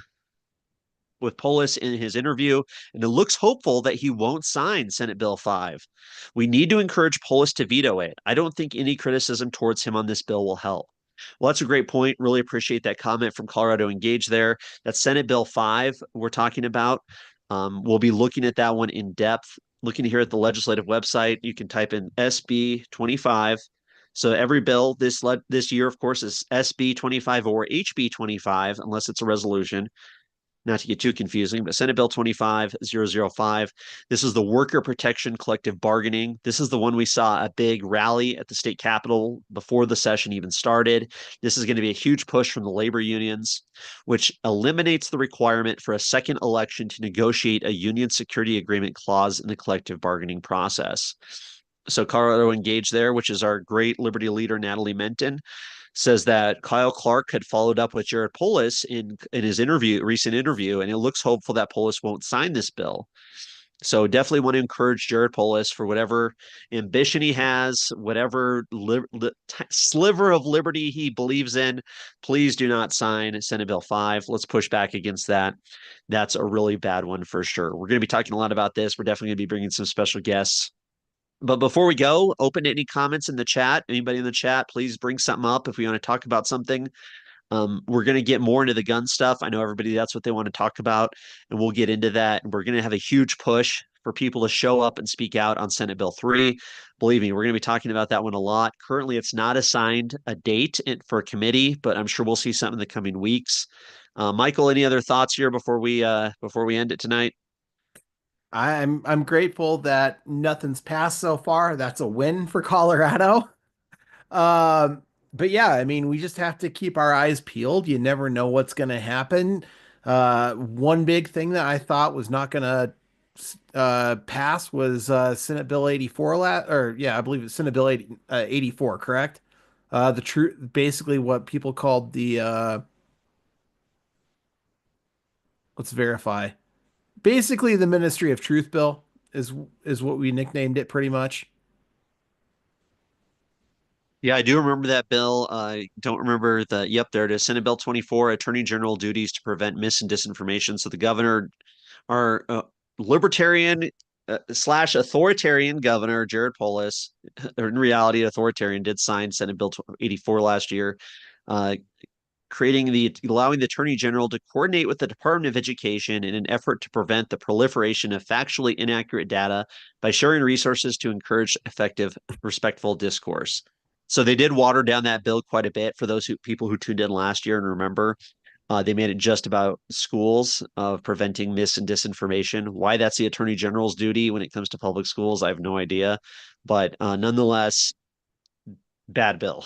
with Polis in his interview, and it looks hopeful that he won't sign Senate Bill 5. We need to encourage Polis to veto it. I don't think any criticism towards him on this bill will help. Well, that's a great point. Really appreciate that comment from Colorado Engage there. That's Senate Bill 5 we're talking about. We'll be looking at that one in depth. Looking here at the legislative website, you can type in SB 25. So every bill this year, of course, is SB 25 or HB 25, unless it's a resolution. Not to get too confusing, but Senate Bill 25005. This is the worker protection collective bargaining. This is the one we saw a big rally at the state capitol before the session even started. This is going to be a huge push from the labor unions, which eliminates the requirement for a second election to negotiate a union security agreement clause in the collective bargaining process. So Colorado Engaged there, which is our great Liberty leader, Natalie Menton, says that Kyle Clark had followed up with Jared Polis in his recent interview, and it looks hopeful that Polis won't sign this bill. So definitely want to encourage Jared Polis for whatever ambition he has, whatever sliver of liberty he believes in. Please do not sign Senate Bill 5. Let's push back against that. That's a really bad one for sure. We're going to be talking a lot about this. We're definitely going to be bringing some special guests. But before we go, open to any comments in the chat. Anybody in the chat, please bring something up if we want to talk about something. We're going to get more into the gun stuff. I know everybody, that's what they want to talk about, and we'll get into that. And we're going to have a huge push for people to show up and speak out on Senate Bill 3. Believe me, we're going to be talking about that one a lot. Currently, it's not assigned a date for a committee, but I'm sure we'll see something in the coming weeks. Michael, any other thoughts here before we end it tonight? I'm grateful that nothing's passed so far. That's a win for Colorado. But yeah, I mean, we just have to keep our eyes peeled. You never know what's going to happen. One big thing that I thought was not going to pass was Senate Bill 84 I believe it's Senate Bill 84, correct? The truth, basically what people called the let's verify. Basically the Ministry of Truth bill is what we nicknamed it pretty much. Yeah, I do remember that bill. I don't remember there it is. Senate Bill 24, Attorney General duties to prevent mis and disinformation. So the governor, our libertarian slash authoritarian governor, Jared Polis, in reality, authoritarian, did sign Senate Bill 84 last year, allowing the Attorney General to coordinate with the Department of Education in an effort to prevent the proliferation of factually inaccurate data by sharing resources to encourage effective, respectful discourse. So they did water down that bill quite a bit for those people who tuned in last year and remember. They made it just about schools of preventing mis and disinformation. Why that's the Attorney General's duty when it comes to public schools, I have no idea. But nonetheless, bad bill.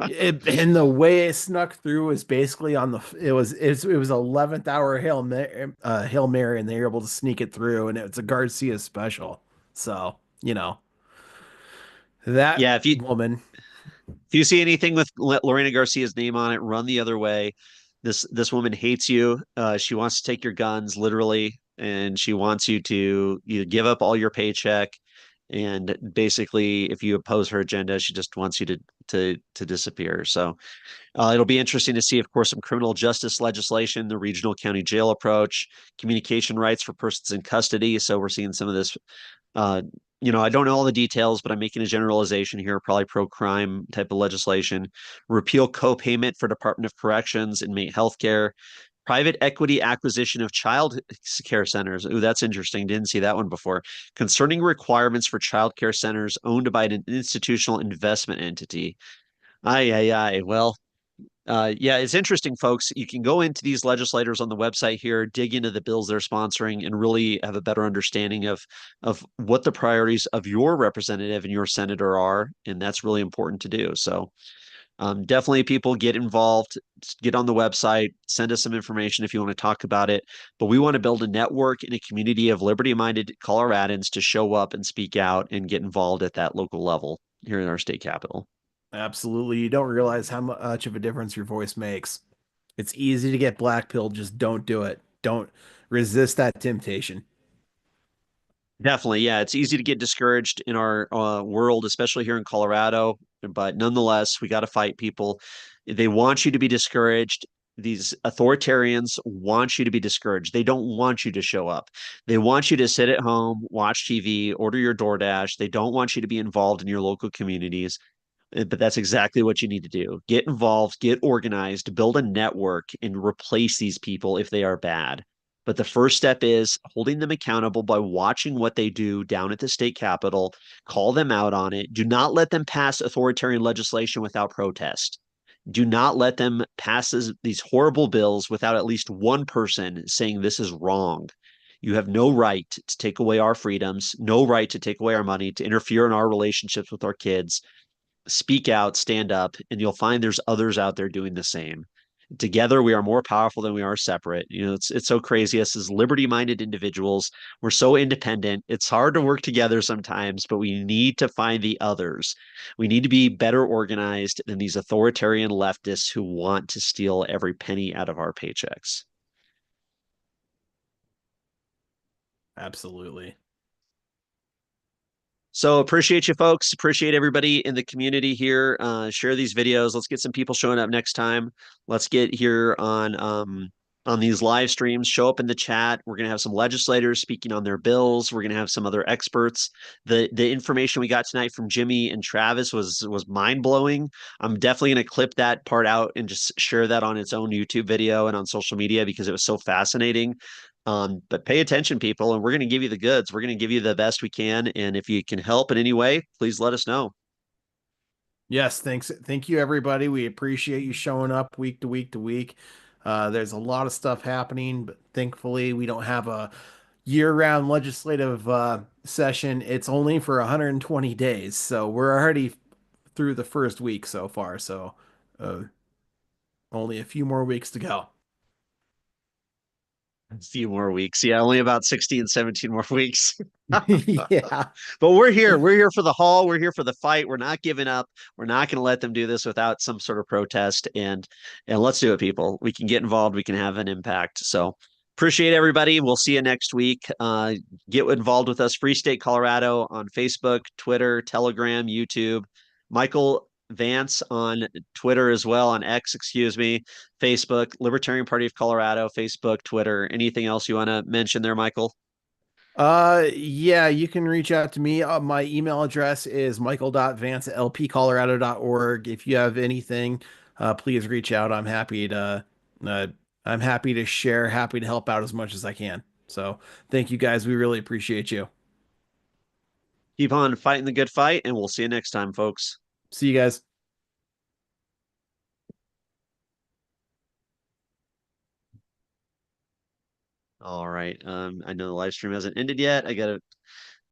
And the way it snuck through was basically it was 11th hour Hail Mary, and they were able to sneak it through, and it's a Garcia special. So, that Yeah, woman. if you see anything with Lorena Garcia's name on it, run the other way. This woman hates you. She wants to take your guns, literally, and she wants you to give up all your paycheck. And basically, if you oppose her agenda, she just wants you to disappear. So it'll be interesting to see, of course, some criminal justice legislation, the regional county jail approach, communication rights for persons in custody. So we're seeing some of this. I don't know all the details, but I'm making a generalization here, probably pro-crime type of legislation. Repeal co-payment for Department of Corrections, inmate healthcare, Private equity acquisition of child care centers. Ooh, that's interesting. Didn't see that one before. Concerning requirements for child care centers owned by an institutional investment entity. Aye, aye, aye. Well, yeah, it's interesting, folks. You can go into these legislators on the website here, dig into the bills they're sponsoring, and really have a better understanding of what the priorities of your representative and your senator are, and that's really important to do. So, definitely, people get involved. Get on the website, send us some information if you want to talk about it. But we want to build a network and a community of liberty-minded Coloradans to show up and speak out and get involved at that local level here in our state capital. Absolutely. You don't realize how much of a difference your voice makes. It's easy to get blackpilled. Just don't do it. Don't resist that temptation. Definitely, yeah. It's easy to get discouraged in our world, especially here in Colorado. But nonetheless, we got to fight people. They want you to be discouraged. These authoritarians want you to be discouraged. They don't want you to show up. They want you to sit at home, watch TV, order your DoorDash. They don't want you to be involved in your local communities. But that's exactly what you need to do. Get involved, get organized, build a network, and replace these people if they are bad. But the first step is holding them accountable by watching what they do down at the state capitol, call them out on it. Do not let them pass authoritarian legislation without protest. Do not let them pass these horrible bills without at least one person saying this is wrong. You have no right to take away our freedoms, no right to take away our money, to interfere in our relationships with our kids. Speak out, stand up, and you'll find there's others out there doing the same. Together, we are more powerful than we are separate. You know, it's so crazy. Us as liberty-minded individuals, we're so independent. It's hard to work together sometimes, but we need to find the others. We need to be better organized than these authoritarian leftists who want to steal every penny out of our paychecks. Absolutely. So appreciate you folks. Appreciate everybody in the community here. Share these videos. Let's get some people showing up next time. Let's get here on these live streams. Show up in the chat. We're gonna have some legislators speaking on their bills. We're gonna have some other experts. The information we got tonight from Jimmy and Travis was mind blowing. I'm definitely gonna clip that part out and just share that on its own YouTube video and on social media because it was so fascinating. But pay attention, people, and we're going to give you the goods. We're going to give you the best we can. And if you can help in any way, please let us know. Yes, thanks. Thank you, everybody. We appreciate you showing up week to week to week. There's a lot of stuff happening, but thankfully we don't have a year-round legislative session. It's only for 120 days, so we're already through the first week so far. So uh, only a few more weeks to go. A few more weeks. Yeah, only about 16, 17 more weeks. Yeah. But we're here. We're here for the haul. We're here for the fight. We're not giving up. We're not going to let them do this without some sort of protest. And let's do it, people. We can get involved. We can have an impact. So appreciate everybody. We'll see you next week. Get involved with us, Free State Colorado, on Facebook, Twitter, Telegram, YouTube. Michael Vance on Twitter as well, on X, excuse me, Facebook, Libertarian Party of Colorado, Facebook, Twitter. Anything else you want to mention there, Michael? Yeah, you can reach out to me. My email address is michael.vance@lpcolorado.org. If you have anything, please reach out. Uh, I'm happy to share, happy to help out as much as I can. So thank you guys. We really appreciate you. Keep on fighting the good fight, and we'll see you next time, folks. See you guys. All right. I know the live stream hasn't ended yet. I gotta